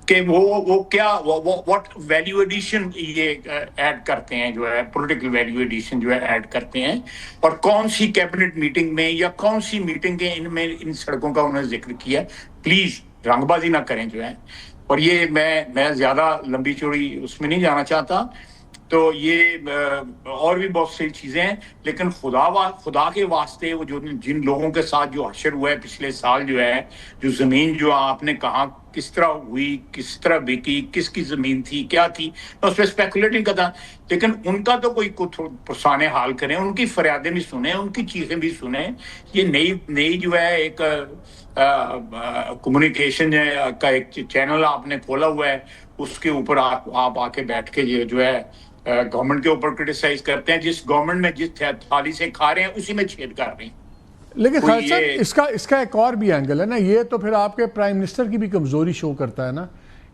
کہ وہ کیا واٹ ویلیو ایڈیشن یہ ایڈ کرتے ہیں، جو ہے پولیٹیکل ویلیو ایڈیشن جو ہے ایڈ کرتے ہیں، اور کون سی کیبنٹ میٹنگ میں یا کون سی میٹنگ ان میں ان سڑکوں کا انہوں نے ذکر کیا. پلیز رنگ بازی نہ کریں جو ہے. اور یہ میں زیادہ لمبی چوڑی اس میں نہیں جانا چاہتا. تو یہ اور بھی بہت سی چیزیں ہیں، لیکن خدا کے واسطے وہ جو جن لوگوں کے ساتھ جو حشر ہوا ہے پچھلے سال جو ہے، جو زمین جو آپ نے کہا کس طرح ہوئی، کس طرح بکی، کس کی زمین تھی، کیا تھی، میں اس پہ اسپیکولیٹ نہیں کرتا، لیکن ان کا تو کوئی پرسانے حال کریں، ان کی فریادیں بھی سنیں، ان کی چیزیں بھی سنیں. یہ نئی جو ہے ایک کمیونیکیشن کا ایک چینل آپ نے کھولا ہوا ہے، اس کے اوپر آپ آ کے بیٹھ کے جو ہے گورنمنٹ کے اوپر کرٹیسائز کرتے ہیں. جس گورنمنٹ میں جس تھالی سے کھا رہے ہیں اسی میں چھید کر رہے ہیں. لیکن خالد صاحب اس کا ایک اور بھی اینگل ہے نا، یہ تو پھر آپ کے پرائم منسٹر کی بھی کمزوری شو کرتا ہے نا،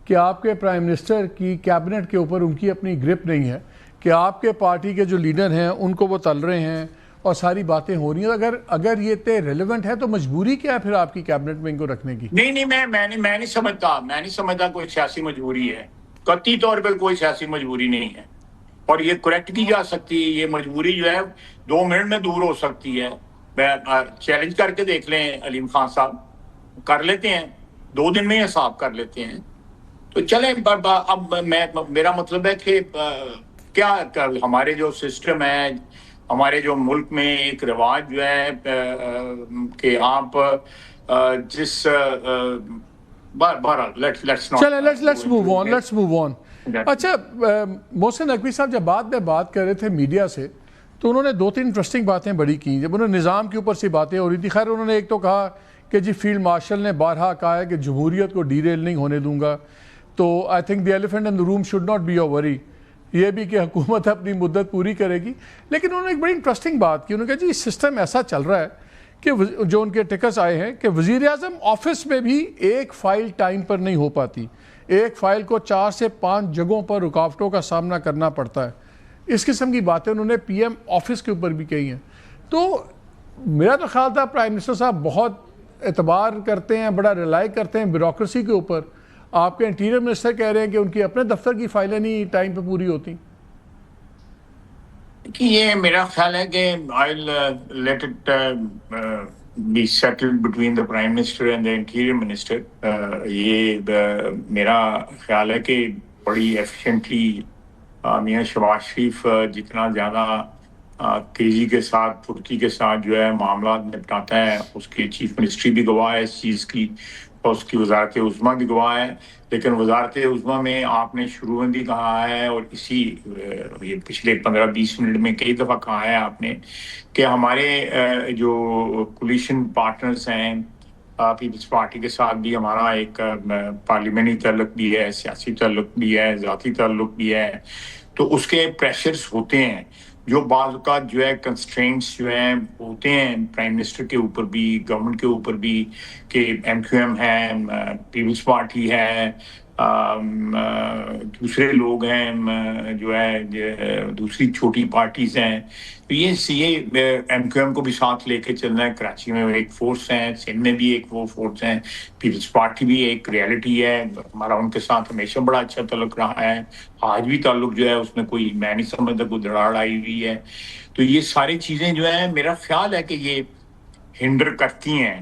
کہ آپ کے پرائم منسٹر کی کیبنٹ کے اوپر ان کی اپنی گرپ نہیں ہے، کہ آپ کے پارٹی کے جو لیڈر ہیں ان کو وہ تل رہے ہیں اور ساری باتیں ہو رہی ہیں. اگر یہ ریلیونٹ ہے تو مجبوری کیا ہے پھر آپ کی کیبنٹ میں ان کو رکھنے کی؟ نہیں میں نہیں سمجھتا کوئی سیاسی مجبوری ہے. قطعی طور پر کوئی سیاسی مجبوری نہیں ہے، اور یہ کریکٹ کی جا سکتی ہے. یہ مجبوری جو ہے 2 منٹ میں دور ہو سکتی ہے. چیلنج کر کے دیکھ لیں علیم خان صاحب، کر لیتے ہیں 2 دن میں حساب کر لیتے ہیں. تو چلیں اب میرا مطلب ہے کہ کیا ہمارے جو سسٹم ہے، ہمارے جو ملک میں ایک رواج جو ہے کہ آپ جس لیٹس موو آن. اچھا محسن نقوی صاحب جب بات کر رہے تھے میڈیا سے تو انہوں نے 2-3 انٹرسٹنگ باتیں بڑی کی. جب انہوں نے نظام کے اوپر سی باتیں ہو رہی تھی، خیر انہوں نے ایک تو کہا کہ جی فیلڈ مارشل نے بارہا کہا ہے کہ جمہوریت کو ڈیریل نہیں ہونے دوں گا. تو I think the elephant in the room should not be your worry, یہ بھی کہ حکومت اپنی مدت پوری کرے گی. لیکن انہوں نے ایک بڑی انٹرسٹنگ بات کی، انہوں نے کہا جی سسٹم ایسا چل رہا ہے کہ جو ان کے ٹکٹس آئے ہیں کہ وزیر اعظم آفس میں بھی ایک فائل ٹائم پر نہیں ہو پاتی، ایک فائل کو 4 سے 5 جگہوں پر رکاوٹوں کا سامنا کرنا پڑتا ہے. اس قسم کی باتیں انہوں نے پی ایم آفس کے اوپر بھی کہی ہیں. تو میرا تو خیال تھا پرائم منسٹر صاحب بہت اعتبار کرتے ہیں، بڑا ریلائی کرتے ہیں بیوروکریسی کے اوپر. آپ کے انٹیریئر منسٹر کہہ رہے ہیں کہ ان کی اپنے دفتر کی فائلیں نہیں ٹائم پہ پوری ہوتی. یہ میرا خیال ہے کہ I'll let it be settled between the Prime Minister and the Interior Minister. یہ میرا خیال ہے کہ بڑی ایفیشینٹلی میاں شہباز شریف جتنا زیادہ تیزی کے ساتھ پھرتی کے ساتھ جو ہے معاملات نپٹاتا ہے، اس کی چیف منسٹری بھی گواہ ہے اس چیز کی، اور اس کی وزارت عظمیٰ بھی گواہ ہے. لیکن وزارت عظمیٰ میں آپ نے شروع میں بھی کہا ہے، اور اسی یہ پچھلے 15-20 منٹ میں کئی دفعہ کہا ہے آپ نے، کہ ہمارے جو کولیشن پارٹنرز ہیں پیپلز پارٹی کے ساتھ بھی ہمارا ایک پارلیمنٹری تعلق بھی ہے، سیاسی تعلق بھی ہے، ذاتی تعلق بھی ہے. تو اس کے پریشرز ہوتے ہیں جو بعض اوقات جو ہے کنسٹرینٹس جو ہیں ہوتے ہیں پرائم منسٹر کے اوپر بھی، گورنمنٹ کے اوپر بھی، کہ ایم کیو ایم ہے، پیپلز پارٹی ہے، دوسرے لوگ ہیں جو ہے دوسری چھوٹی پارٹیز ہیں. تو یہ ایم کیو ایم کو بھی ساتھ لے کے چلنا ہے. کراچی میں ایک فورس ہیں، سندھ میں بھی ایک وہ فورس ہیں، پیپلز پارٹی بھی ایک ریالٹی ہے. ہمارا ان کے ساتھ ہمیشہ بڑا اچھا تعلق رہا ہے، آج بھی تعلق جو ہے اس میں کوئی میں نہیں سمجھتا کوئی دراڑ آئی ہوئی ہے. تو یہ ساری چیزیں جو ہیں میرا خیال ہے کہ یہ ہنڈر کرتی ہیں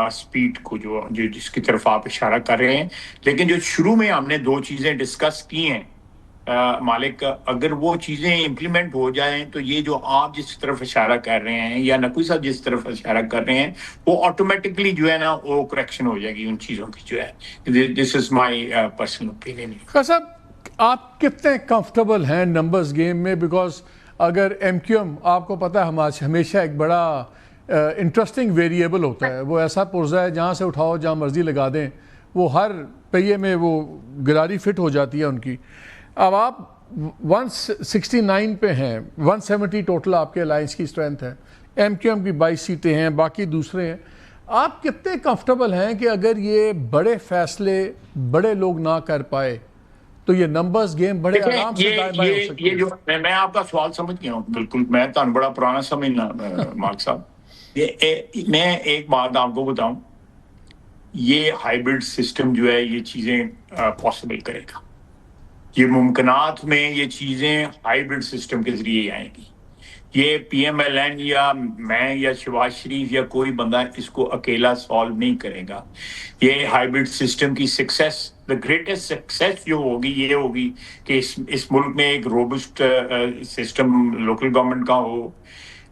اسپیڈ کو جو جس کی طرف آپ اشارہ کر رہے ہیں. لیکن جو شروع میں ہم نے 2 چیزیں ڈسکس کی ہیں مالک، اگر وہ چیزیں امپلیمنٹ ہو جائیں تو یہ جو آپ جس طرف اشارہ کر رہے ہیں یا نقوی صاحب جس طرف اشارہ کر رہے ہیں وہ آٹومیٹکلی جو ہے نا وہ کریکشن ہو جائے گی ان چیزوں کی جو ہے. دس از مائی پرسنل اوپینین. خیر صاحب آپ کتنے کمفرٹیبل ہیں نمبرز گیم میں؟ بیکاز اگر ایم کیو ایم آپ کو پتہ ہے ہمیشہ ایک بڑا انٹرسٹنگ ویریبل ہوتا ہے، وہ ایسا پرزہ ہے جہاں سے اٹھاؤ جہاں مرضی لگا دیں، وہ ہر پہیے میں وہ گراری فٹ ہو جاتی ہے ان کی. اب آپ 169 پہ ہیں، 170 ٹوٹل آپ کے الائنس کی اسٹرینتھ ہے، ایم کیو ایم کی 22 سیٹیں ہیں، باقی دوسرے ہیں. آپ کتنے کمفرٹیبل ہیں کہ اگر یہ بڑے فیصلے بڑے لوگ نہ کر پائے تو یہ نمبرز گیم بڑے آرام سے دائیں بائیں ہو سکتے ہیں؟ یہ جو میں آپ کا سوال سمجھ گیا ہوں بالکل، میں تو بڑا پرانا سمجھنا مالک صاحب. میں ایک بات آپ کو بتاؤں، یہ ہائیبرڈ سسٹم جو ہے یہ چیزیں پاسبل کرے گا. یہ ممکنات میں یہ چیزیں ہائیبرڈ سسٹم کے ذریعے آئیں گی. یہ پی ایم ایل این یا میں یا شہباز شریف یا کوئی بندہ اس کو اکیلا سالو نہیں کرے گا. یہ ہائیبرڈ سسٹم کی سکسیس، دا گریٹسٹ سکسیس جو ہوگی یہ ہوگی کہ اس ملک میں ایک روبسٹ سسٹم لوکل گورنمنٹ کا ہو.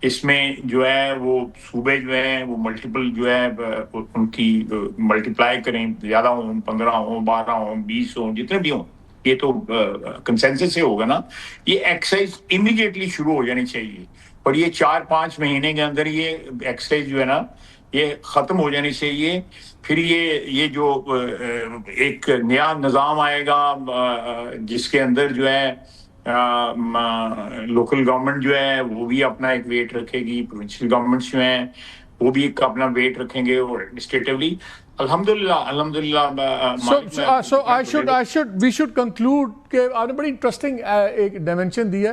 اس میں جو ہے وہ صوبے جو ہیں وہ ملٹیپل جو ہے ان کی ملٹیپلائی کریں، زیادہ ہوں، 15 ہوں، 12 ہوں، 20 ہوں، جتنے بھی ہوں. یہ تو کنسنسس سے ہوگا نا. یہ ایکسرسائز امیڈیٹلی شروع ہو جانی چاہیے، اور یہ 4-5 مہینے کے اندر یہ ایکسرسائز جو ہے نا یہ ختم ہو جانی چاہیے. پھر یہ جو ایک نیا نظام آئے گا جس کے اندر جو ہے لوکل گورنمنٹ جو ہے وہ بھی اپنا ایک ویٹ رکھے گی، پروونشل گورنمنٹس جو ہیں وہ بھی ایک اپنا ویٹ رکھیں گے، اور ایڈمنسٹریٹولی الحمدللہ. وی شوڈ کنکلوڈ کہ آپ نے بڑی انٹرسٹنگ ایک ڈائمنشن دی ہے.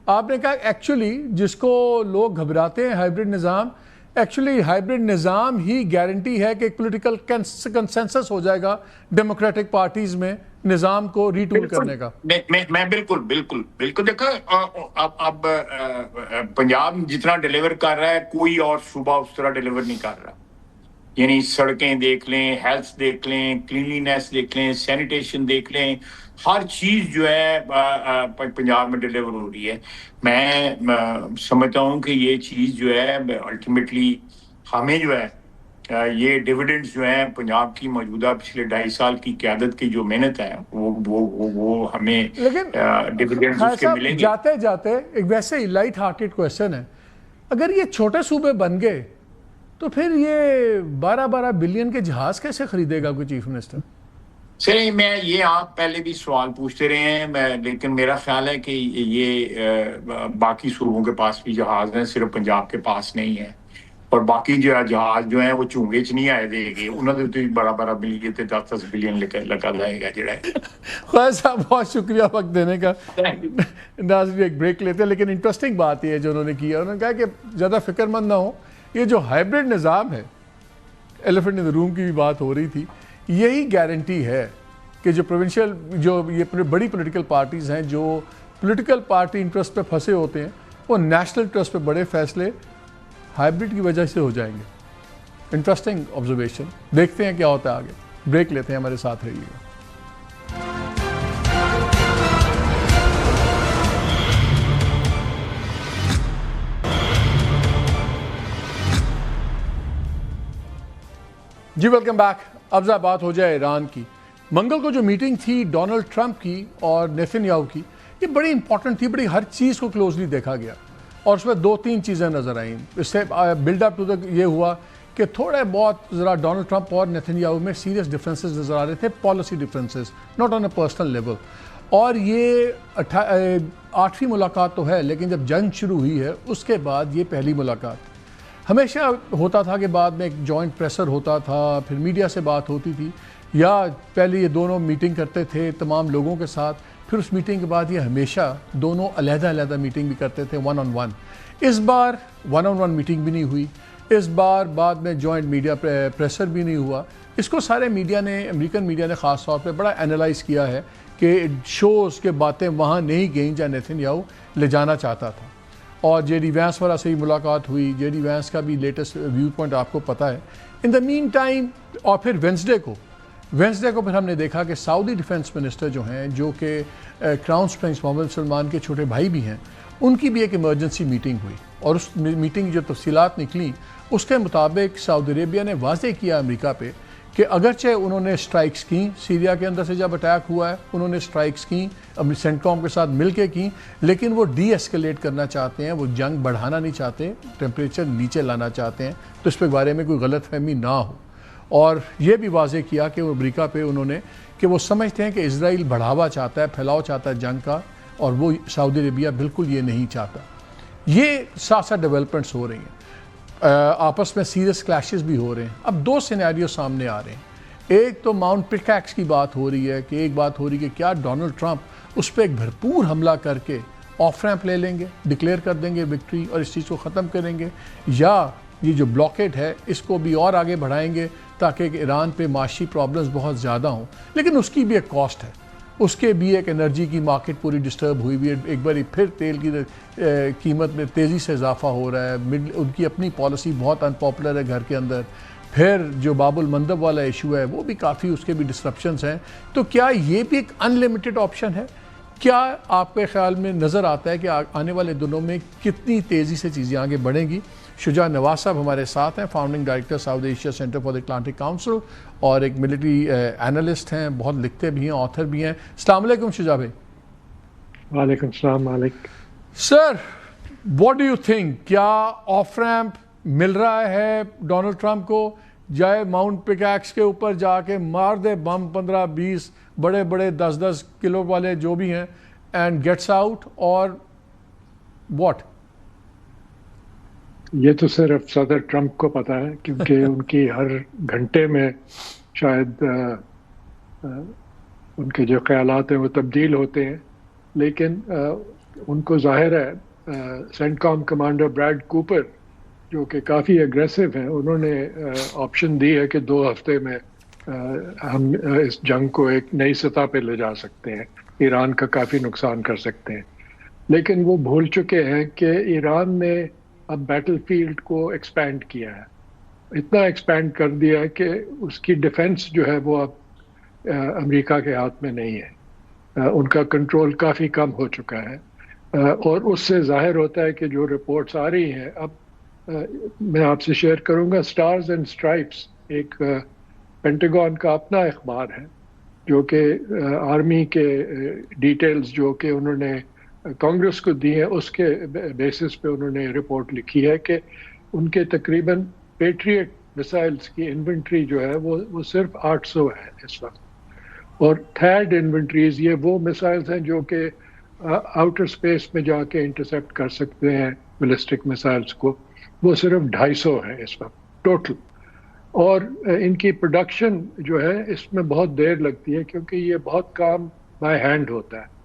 آپ نے کہا ایکچولی جس کو لوگ گھبراتے ہیں ہائیبرڈ نظام، ایکچولی ہائیبرڈ نظام ہی گارنٹی ہے کہ ایک پولیٹیکل کنسنسس ہو جائے گا ڈیموکریٹک پارٹیز میں نظام کو ری ٹول کرنے کا. میں بالکل دیکھا اب پنجاب جتنا ڈیلیور کر رہا ہے کوئی اور صوبہ اس طرح ڈیلیور نہیں کر رہا. یعنی سڑکیں دیکھ لیں، ہیلتھ دیکھ لیں، کلینلینس دیکھ لیں، سینیٹیشن دیکھ لیں، ہر چیز جو ہے پنجاب میں ڈیلیور ہو رہی ہے. میں سمجھتا ہوں کہ یہ چیز جو ہے الٹیمیٹلی ہمیں جو ہے یہ ڈیویڈنڈز جو ہیں پنجاب کی موجودہ پچھلے 2.5 سال کی قیادت کی جو محنت ہے وہ ہمیں ڈیویڈنڈز اس کے ملیں گے. جاتے جاتے ایک ویسے ہی لائٹ ہارٹڈ کویسچن ہے، اگر یہ چھوٹے صوبے بن گئے تو پھر یہ 12 بلین کے جہاز کیسے خریدے گا کوئی چیف منسٹر؟ سر میں یہ آپ پہلے بھی سوال پوچھتے رہے ہیں لیکن میرا خیال ہے کہ یہ باقی صوبوں کے پاس بھی جہاز ہیں, صرف پنجاب کے پاس نہیں ہے. اور باقی جو جہاز جو ہیں وہ چونگے چ نہیں آئے دے گے, انہوں نے تو بڑا بڑا بلین 10 بلین لگا جائے گا جڑا ہے. خواجہ صاحب بہت شکریہ وقت دینے کا. ناظرین ایک بریک لیتے ہیں, لیکن انٹرسٹنگ بات یہ ہے جو انہوں نے کیا, انہوں نے کہا کہ زیادہ فکر مند نہ ہو, یہ جو ہائبرڈ نظام ہے, ایلیفنٹ ان دا روم کی بھی بات ہو رہی تھی, یہی گارنٹی ہے کہ جو پروونشل جو یہ بڑی پولیٹیکل پارٹیز ہیں جو پولیٹیکل پارٹی انٹرسٹ پہ پھنسے ہوتے ہیں, وہ نیشنل انٹرسٹ پہ بڑے فیصلے ہائبرڈ کی وجہ سے ہو جائیں گے. انٹرسٹنگ آبزرویشن, دیکھتے ہیں کیا ہوتا ہے آگے. بریک لیتے ہیں, ہمارے ساتھ رہیے گا. جی ویلکم بیک. اب ذرا بات ہو جائے ایران کی. منگل کو جو میٹنگ تھی ڈونلڈ ٹرمپ کی اور نیتن یاہو کی, یہ بڑی امپورٹنٹ تھی, بڑی ہر چیز کو کلوزلی دیکھا گیا اور اس میں 2-3 چیزیں نظر آئیں. اس سے بلڈ اپ ٹو تک یہ ہوا کہ تھوڑے بہت ذرا ڈونلڈ ٹرمپ اور نیتن یاہو میں سیریس ڈفرینسز نظر آ رہے تھے, policy differences, not on a personal level. اور یہ 8ویں ملاقات تو ہے, لیکن جب جنگ شروع ہوئی ہے اس کے بعد یہ پہلی ملاقات. ہمیشہ ہوتا تھا کہ بعد میں ایک جوائنٹ پریسر ہوتا تھا, پھر میڈیا سے بات ہوتی تھی, یا پہلے یہ دونوں میٹنگ کرتے تھے تمام لوگوں کے ساتھ, پھر اس میٹنگ کے بعد یہ ہمیشہ دونوں علیحدہ میٹنگ بھی کرتے تھے, 1-on-1. اس بار 1-on-1 میٹنگ بھی نہیں ہوئی, اس بار بعد میں جوائنٹ میڈیا پریسر بھی نہیں ہوا. اس کو سارے میڈیا نے, امریکن میڈیا نے خاص طور پہ بڑا انالائز کیا ہے کہ شوز کے باتیں وہاں نہیں گئیں جہاں نیتن یاہو لے جانا چاہتا تھا. اور جے ڈی وینس والا سے ہی ملاقات ہوئی, جے ڈی وینس کا بھی لیٹسٹ ویو پوائنٹ آپ کو پتہ ہے. ان دا مین ٹائم, اور پھر وینسڈے کو پھر ہم نے دیکھا کہ سعودی ڈیفنس منسٹر جو ہیں, جو کہ crown prince Mohammed bin Salman کے چھوٹے بھائی بھی ہیں, ان کی بھی ایک ایمرجنسی میٹنگ ہوئی. اور اس میٹنگ جو تفصیلات نکلیں اس کے مطابق سعودی عربیہ نے واضح کیا امریکہ پہ کہ اگرچہ انہوں نے اسٹرائکس کیں, سیریا کے اندر سے جب اٹیک ہوا ہے انہوں نے اسٹرائکس کیں, سینٹ کام کے ساتھ مل کے کیں, لیکن وہ ڈی ایسکیلیٹ کرنا چاہتے ہیں, وہ جنگ بڑھانا نہیں چاہتے, ٹیمپریچر نیچے لانا چاہتے ہیں, تو اس پہ بارے میں کوئی غلط فہمی نہ ہو. اور یہ بھی واضح کیا کہ وہ امریکہ پہ انہوں نے کہ وہ سمجھتے ہیں کہ اسرائیل بڑھاوا چاہتا ہے, پھیلاؤ چاہتا ہے جنگ کا, اور وہ سعودی عربیہ بالکل یہ نہیں چاہتا. یہ ساتھ ساتھ ڈیولپمنٹس ہو رہی ہیں, آپس میں سیریس کلیشز بھی ہو رہے ہیں. اب 2 سینیریو سامنے آ رہے ہیں. ایک تو ماؤنٹ پکیکس کی بات ہو رہی ہے کہ ایک بات ہو رہی ہے کہ کیا ڈونلڈ ٹرمپ اس پہ ایک بھرپور حملہ کر کے آف ریمپ لے لیں گے, ڈکلیئر کر دیں گے وکٹری اور اس چیز کو ختم کریں گے, یا یہ جو بلاکیڈ ہے اس کو بھی اور آگے بڑھائیں گے تاکہ ایران پہ معاشی پرابلمز بہت زیادہ ہوں. لیکن اس کی بھی ایک کاسٹ ہے, اس کے بھی ایک انرجی کی مارکیٹ پوری ڈسٹرب ہوئی ہوئی ہے, ایک بار پھر تیل کی قیمت میں تیزی سے اضافہ ہو رہا ہے, ان کی اپنی پالیسی بہت ان پاپولر ہے گھر کے اندر. پھر جو باب المندب والا ایشو ہے وہ بھی کافی, اس کے بھی ڈسرپشنز ہیں. تو کیا یہ بھی ایک ان لمیٹڈ آپشن ہے؟ کیا آپ کے خیال میں نظر آتا ہے کہ آنے والے دنوں میں کتنی تیزی سے چیزیں آگے بڑھیں گی؟ شجاع نواز صاحب ہمارے ساتھ ہیں, founding director south Asia centre for the Atlantic council, اور ایک ملٹری اینالسٹ ہیں, بہت لکھتے بھی ہیں, آتھر بھی ہیں. السلام علیکم شجاع بھائی. وعلیکم السلام. مالک سر, واٹ ڈو یو تھنک, کیا آف ریمپ مل رہا ہے ڈونلڈ ٹرمپ کو, جائے ماؤنٹ پکیکس کے اوپر جا کے مار دے بم 15-20 بڑے 10-10 کلو والے جو بھی ہیں, اینڈ گیٹس آؤٹ, اور واٹ؟ یہ تو صرف صدر ٹرمپ کو پتہ ہے, کیونکہ ان کی ہر گھنٹے میں شاید ان کے جو خیالات ہیں وہ تبدیل ہوتے ہیں. لیکن ان کو ظاہر ہے سینٹ کام کمانڈر بریڈ کوپر جو کہ کافی اگریسو ہیں, انہوں نے آپشن دی ہے کہ 2 ہفتے میں ہم اس جنگ کو ایک نئی سطح پہ لے جا سکتے ہیں, ایران کا کافی نقصان کر سکتے ہیں. لیکن وہ بھول چکے ہیں کہ ایران نے اب بیٹل فیلڈ کو ایکسپینڈ کیا ہے, اتنا ایکسپینڈ کر دیا ہے کہ اس کی ڈیفنس جو ہے وہ اب امریکہ کے ہاتھ میں نہیں ہے, ان کا کنٹرول کافی کم ہو چکا ہے. اور اس سے ظاہر ہوتا ہے کہ جو رپورٹس آ رہی ہیں, اب میں آپ سے شیئر کروں گا, سٹارز اینڈ اسٹرائپس ایک پینٹاگون کا اپنا اخبار ہے جو کہ آرمی کے ڈیٹیلز جو کہ انہوں نے کانگریس کو دی ہیں اس کے بیسس پہ انہوں نے رپورٹ لکھی ہے کہ ان کے تقریباً پیٹریٹ مسائلز کی انوینٹری جو ہے وہ صرف 800 ہے اس وقت. اور تھرڈ انوینٹریز یہ وہ میسائلز ہیں جو کہ آؤٹر اسپیس میں جا کے انٹرسیپٹ کر سکتے ہیں بیلسٹک میسائلز کو، وہ صرف 250 ہیں اس وقت ٹوٹل. اور ان کی پروڈکشن جو ہے اس میں بہت دیر لگتی ہے کیونکہ یہ بہت کام بائی ہینڈ ہوتا ہے،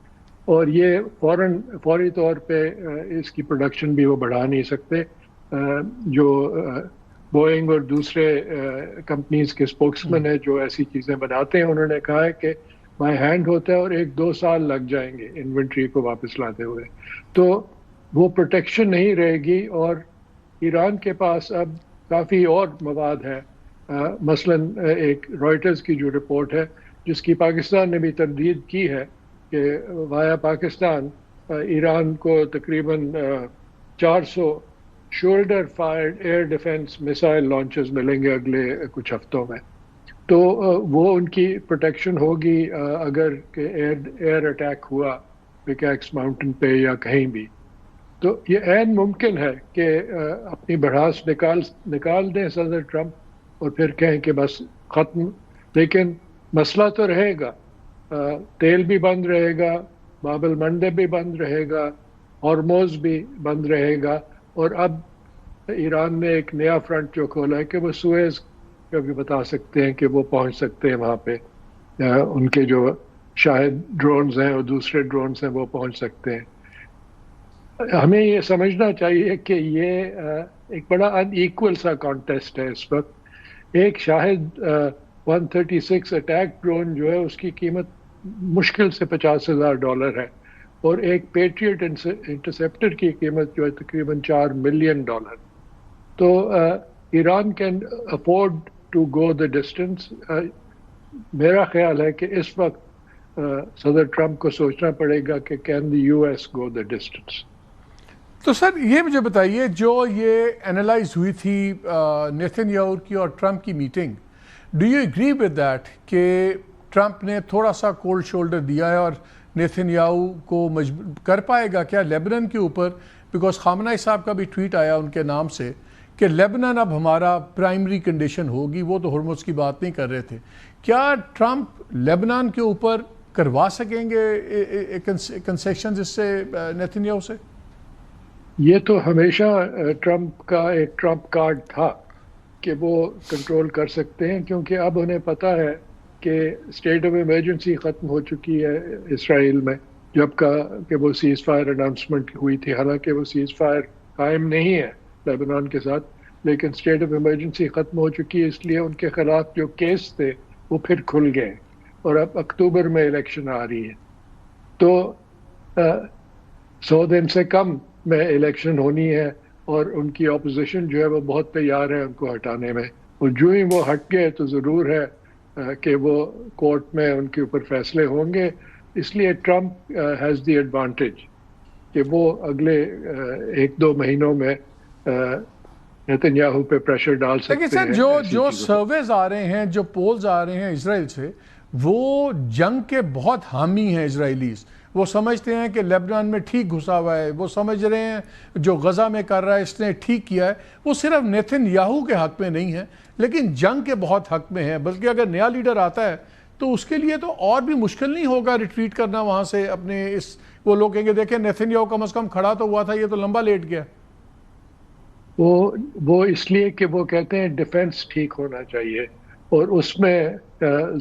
اور یہ فوری طور پہ اس کی پروڈکشن بھی وہ بڑھا نہیں سکتے. جو بوئنگ اور دوسرے کمپنیز کے اسپوکسمین ہیں جو ایسی چیزیں بناتے ہیں، انہوں نے کہا ہے کہ بائی ہینڈ ہوتا ہے اور 1-2 سال لگ جائیں گے انوینٹری کو واپس لاتے ہوئے. تو وہ پروٹیکشن نہیں رہے گی، اور ایران کے پاس اب کافی اور مواد ہے. مثلاً ایک رائٹرز کی جو رپورٹ ہے جس کی پاکستان نے بھی تردید کی ہے کہ وایا پاکستان ایران کو تقریباً 400 shoulder fired air defence missile launches ملیں گے اگلے کچھ ہفتوں میں. تو وہ ان کی پروٹیکشن ہوگی اگر کہ ایئر اٹیک ہوا پکیکس ماؤنٹین پہ یا کہیں بھی. تو یہ عین ممکن ہے کہ اپنی بڑھاس نکال دیں صدر ٹرمپ اور پھر کہیں کہ بس ختم. لیکن مسئلہ تو رہے گا، تیل بھی بند رہے گا، باب المندب بھی بند رہے گا، ہارموز بھی بند رہے گا. اور اب ایران نے ایک نیا فرنٹ جو کھولا ہے کہ وہ سوئز کا بھی بتا سکتے ہیں کہ وہ پہنچ سکتے ہیں وہاں پہ، ان کے جو شاید ڈرونز ہیں اور دوسرے ڈرونز ہیں وہ پہنچ سکتے ہیں. ہمیں یہ سمجھنا چاہیے کہ یہ ایک بڑا ان ایکول سا کانٹیسٹ ہے اس وقت. ایک شاہد 136 اٹیک ڈرون جو ہے اس کی قیمت مشکل سے $50,000 ہے، اور ایک پیٹریٹ انٹرسیپٹر کی قیمت جو ہے تقریباً $4 ملین. تو Iran can afford to go the distance. میرا خیال ہے کہ اس وقت صدر ٹرمپ کو سوچنا پڑے گا کہ can the U S go the distance. تو سر یہ مجھے بتائیے، جو یہ انالائز ہوئی تھی نیتن یاہو کی اور ٹرمپ کی meeting, do you agree with that کہ ٹرمپ نے تھوڑا سا کولڈ شولڈر دیا ہے اور نیتن یاہو کو کر پائے گا کیا لیبنان کے اوپر؟ بیکاز خامنہ صاحب کا بھی ٹویٹ آیا ان کے نام سے کہ لیبنان اب ہمارا پرائمری کنڈیشن ہوگی. وہ تو ہرمز کی بات نہیں کر رہے تھے. کیا ٹرمپ لیبنان کے اوپر کروا سکیں گے کنسیشنز اس سے نیتن یاہو سے؟ یہ تو ہمیشہ ٹرمپ کا ایک ٹرمپ کارڈ تھا کہ وہ کنٹرول کر سکتے ہیں، کیونکہ اب انہیں پتہ ہے کہ اسٹیٹ آف ایمرجنسی ختم ہو چکی ہے اسرائیل میں جب کا کہ وہ سیز فائر اناؤنسمنٹ ہوئی تھی. حالانکہ وہ سیز فائر قائم نہیں ہے لیبنان کے ساتھ، لیکن اسٹیٹ آف ایمرجنسی ختم ہو چکی ہے، اس لیے ان کے خلاف جو کیس تھے وہ پھر کھل گئے، اور اب اکتوبر میں الیکشن آ رہی ہے. تو 100 دن سے کم میں الیکشن ہونی ہے، اور ان کی اپوزیشن جو ہے وہ بہت تیار ہے ان کو ہٹانے میں. اور جو ہی وہ ہٹ گئے تو ضرور ہے کہ وہ کورٹ میں ان کے اوپر فیصلے ہوں گے. اس لیے ٹرمپ ہیز دی ایڈوانٹیج کہ وہ اگلے 1-2 مہینوں میں نیتن یاہو پہ پریشر ڈال سکتے ہیں. لیکن سر جو سرویز آ رہے ہیں، جو پولز آ رہے ہیں اسرائیل سے، وہ جنگ کے بہت حامی ہیں اسرائیلیز. وہ سمجھتے ہیں کہ لیبنان میں ٹھیک گھسا ہوا ہے، وہ سمجھ رہے ہیں جو غزہ میں کر رہا ہے اس نے ٹھیک کیا ہے. وہ صرف نیتن یاہو کے حق میں نہیں ہے لیکن جنگ کے بہت حق میں ہے. بلکہ اگر نیا لیڈر آتا ہے تو اس کے لیے تو اور بھی مشکل نہیں ہوگا ریٹریٹ کرنا وہاں سے اپنے وہ لوگ کہیں گے دیکھیں نیتن یاہو کم از کم کھڑا تو ہوا تھا، یہ تو لمبا لیٹ گیا. وہ اس لیے کہ وہ کہتے ہیں ڈیفنس ٹھیک ہونا چاہیے، اور اس میں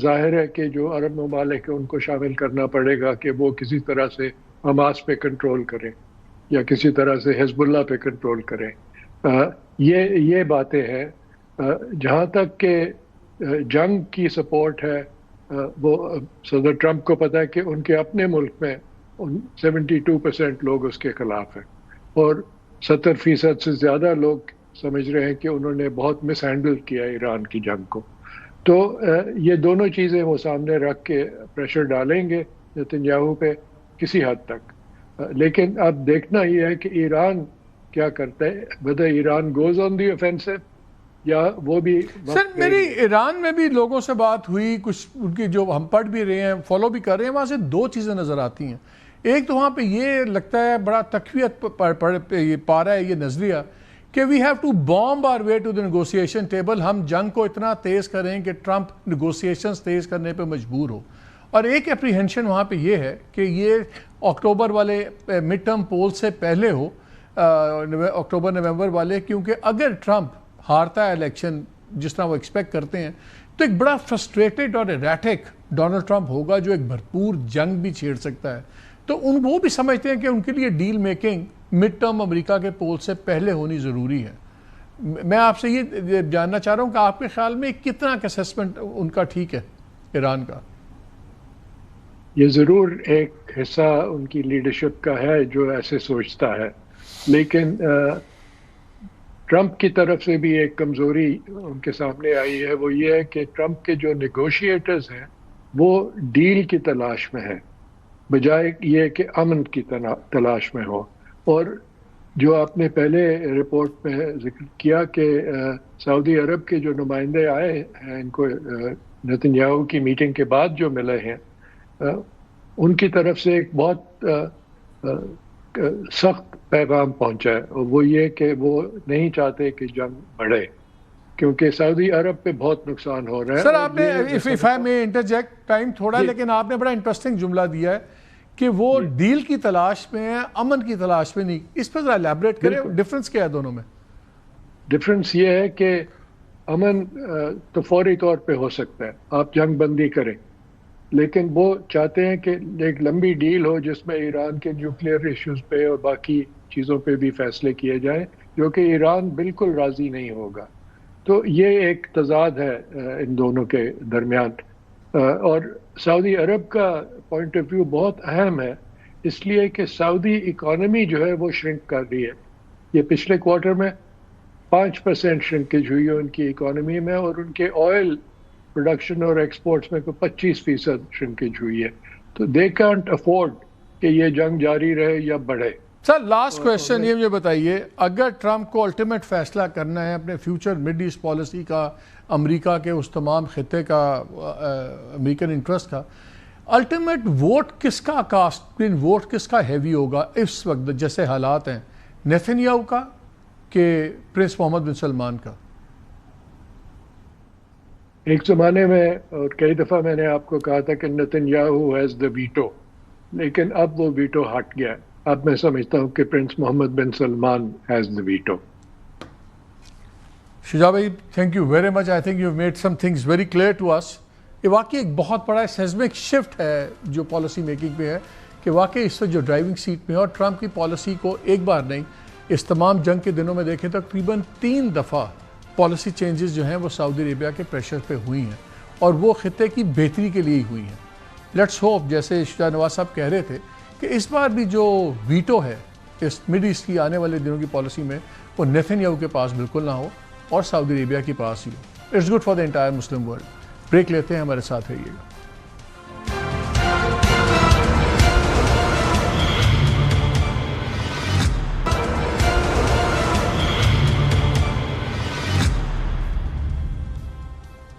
ظاہر ہے کہ جو عرب ممالک ہیں ان کو شامل کرنا پڑے گا کہ وہ کسی طرح سے حماس پہ کنٹرول کریں یا کسی طرح سے حزب اللہ پہ کنٹرول کریں. یہ باتیں ہیں. جہاں تک کہ جنگ کی سپورٹ ہے، وہ صدر ٹرمپ کو پتہ ہے کہ ان کے اپنے ملک میں 72% لوگ اس کے خلاف ہیں، اور 70% سے زیادہ لوگ سمجھ رہے ہیں کہ انہوں نے بہت مس ہینڈل کیا ایران کی جنگ کو. تو یہ دونوں چیزیں وہ سامنے رکھ کے پریشر ڈالیں گے نیتن یاہو پہ کسی حد تک. لیکن اب دیکھنا یہ ہے کہ ایران کیا کرتا ہے، whether Iran goes on the offensive یا وہ بھی. سر میری ایران میں بھی لوگوں سے بات ہوئی، کچھ ان کی جو ہم پڑھ بھی رہے ہیں فالو بھی کر رہے ہیں، وہاں سے 2 چیزیں نظر آتی ہیں. ایک تو وہاں پہ یہ لگتا ہے بڑا تقویت پا رہا ہے یہ نظریہ کہ we have to bomb our way to the negotiation table. ہم جنگ کو اتنا تیز کریں کہ ٹرمپ نیگوسیشنز تیز کرنے پہ مجبور ہو. اور ایک اپریہنشن وہاں پہ یہ ہے کہ یہ اکتوبر والے مڈ ٹرم پول سے پہلے ہو، اکتوبر نومبر والے، کیونکہ اگر ٹرمپ ہارتا ہے الیکشن جس طرح وہ ایکسپیکٹ کرتے ہیں تو ایک بڑا فرسٹریٹڈ اور ایریٹک ڈونلڈ ٹرمپ ہوگا جو ایک بھرپور جنگ بھی چھیڑ سکتا ہے. تو وہ بھی سمجھتے ہیں کہ ان کے لیے ڈیل میکنگ مڈ ٹرم امریکہ کے پول سے پہلے ہونی ضروری ہے. میں آپ سے یہ جاننا چاہ رہا ہوں کہ آپ کے خیال میں کتنا کا اسیسمنٹ ان کا ٹھیک ہے ایران کا؟ یہ ضرور ایک حصہ ان کی لیڈرشپ کا ہے جو ایسے سوچتا ہے، لیکن ٹرمپ کی طرف سے بھی ایک کمزوری ان کے سامنے آئی ہے. وہ یہ ہے کہ ٹرمپ کے جو نیگوشیٹرز ہیں وہ ڈیل کی تلاش میں ہیں بجائے یہ کہ امن کی تلاش میں ہو. اور جو آپ نے پہلے رپورٹ میں ذکر کیا کہ سعودی عرب کے جو نمائندے آئے ہیں ان کو نتن یاہو کی میٹنگ کے بعد جو ملے ہیں، ان کی طرف سے ایک بہت سخت پیغام پہنچا ہے، اور وہ یہ کہ وہ نہیں چاہتے کہ جنگ بڑھے کیونکہ سعودی عرب پہ بہت نقصان ہو رہا ہے. سر آپ نے if I may interject time تھوڑا، لیکن آپ نے بڑا انٹرسٹنگ جملہ دیا ہے کہ وہ ڈیل کی تلاش میں ہیں، امن کی تلاش میں نہیں. اس پہ ذرا الیبریٹ کریں، ڈفرنس کیا ہے دونوں میں؟ ڈفرنس یہ ہے کہ امن تو فوری طور پہ ہو سکتا ہے، آپ جنگ بندی کریں، لیکن وہ چاہتے ہیں کہ ایک لمبی ڈیل ہو جس میں ایران کے نیوکلیئر ایشوز پہ اور باقی چیزوں پہ بھی فیصلے کیے جائیں، جو کہ ایران بالکل راضی نہیں ہوگا. تو یہ ایک تضاد ہے ان دونوں کے درمیان. اور سعودی عرب کا پوائنٹ آف ویو بہت اہم ہے، اس لیے کہ سعودی اکانومی جو ہے وہ شرنک کر رہی ہے. یہ پچھلے کوارٹر میں 5% شرنکیج ہوئی ہے ان کی اکانومی میں، اور ان کے آئل پروڈکشن اور ایکسپورٹس میں 25% شرنکیج ہوئی ہے. تو دے کانٹ افورڈ کہ یہ جنگ جاری رہے یا بڑھے. سر لاسٹ کویشچن یہ مجھے بتائیے، اگر ٹرمپ کو الٹیمیٹ فیصلہ کرنا ہے اپنے فیوچر مڈ ایسٹ پالیسی کا، امریکہ کے اس تمام خطے کا، امریکن انٹرسٹ کا، الٹیمیٹ ووٹ کس کا کاسٹ ووٹ کس کا ہیوی ہوگا اس وقت جیسے حالات ہیں، نیتن یاہو کا کہ پرنس محمد بن سلمان کا؟ ایک زمانے میں اور کئی دفعہ میں نے آپ کو کہا تھا کہ Nitin Yahoo has the veto, لیکن اب وہ ویٹو ہٹ گیا. اب میں سمجھتا ہوں کہ prince Mohammed bin Salman has the veto. Shuja بھائی thank you very much. I think you made some things very clear to us. یہ واقعی ایک بہت بڑا سیزمک شفٹ ہے جو پالیسی میکنگ پہ ہے، کہ واقعی اس وقت جو ڈرائیونگ سیٹ میں ہے، اور ٹرمپ کی پالیسی کو ایک بار نہیں، اس تمام جنگ کے دنوں میں دیکھیں تو تقریباً 3 دفعہ پالیسی چینجز جو ہیں وہ سعودی عربیہ کے پریشر پہ ہوئی ہیں، اور وہ خطے کی بہتری کے لیے ہی ہوئی ہیں. لیٹس ہوپ جیسے شجاع نواز صاحب کہہ رہے تھے کہ اس بار بھی جو ویٹو ہے اس مڈ ایسٹ کی آنے والے دنوں کی پالیسی میں وہ نیتن یاہو کے پاس بالکل نہ ہو اور سعودی عربیہ کے پاس ہی ہو. It's good for the entire Muslim world. بریک لیتے ہیں، ہمارے ساتھ رہیے گا.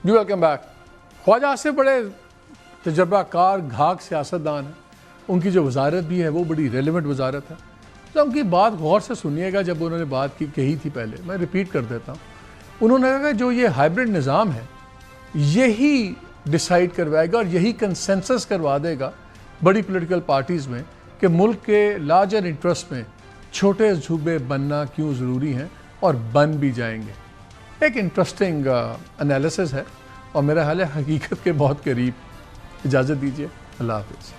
جی ویلکم بیک. خواجہ آصف بڑے تجربہ کار گھاگ سیاستدان ہیں، ان کی جو وزارت بھی ہے وہ بڑی ریلیونٹ وزارت ہے. تو ان کی بات غور سے سنیے گا. جب انہوں نے بات کہی تھی پہلے، میں ریپیٹ کر دیتا ہوں، انہوں نے کہا کہ جو یہ ہائبرڈ نظام ہے یہی ڈیسائیڈ کروائے گا اور یہی کنسنسس کروا دے گا بڑی پولیٹیکل پارٹیز میں کہ ملک کے لارجر انٹرسٹ میں چھوٹے صوبے بننا کیوں ضروری ہیں، اور بن بھی جائیں گے. ایک انٹرسٹنگ انالیسس ہے اور میرا خیال ہے حقیقت کے بہت قریب. اجازت دیجیے، اللہ حافظ.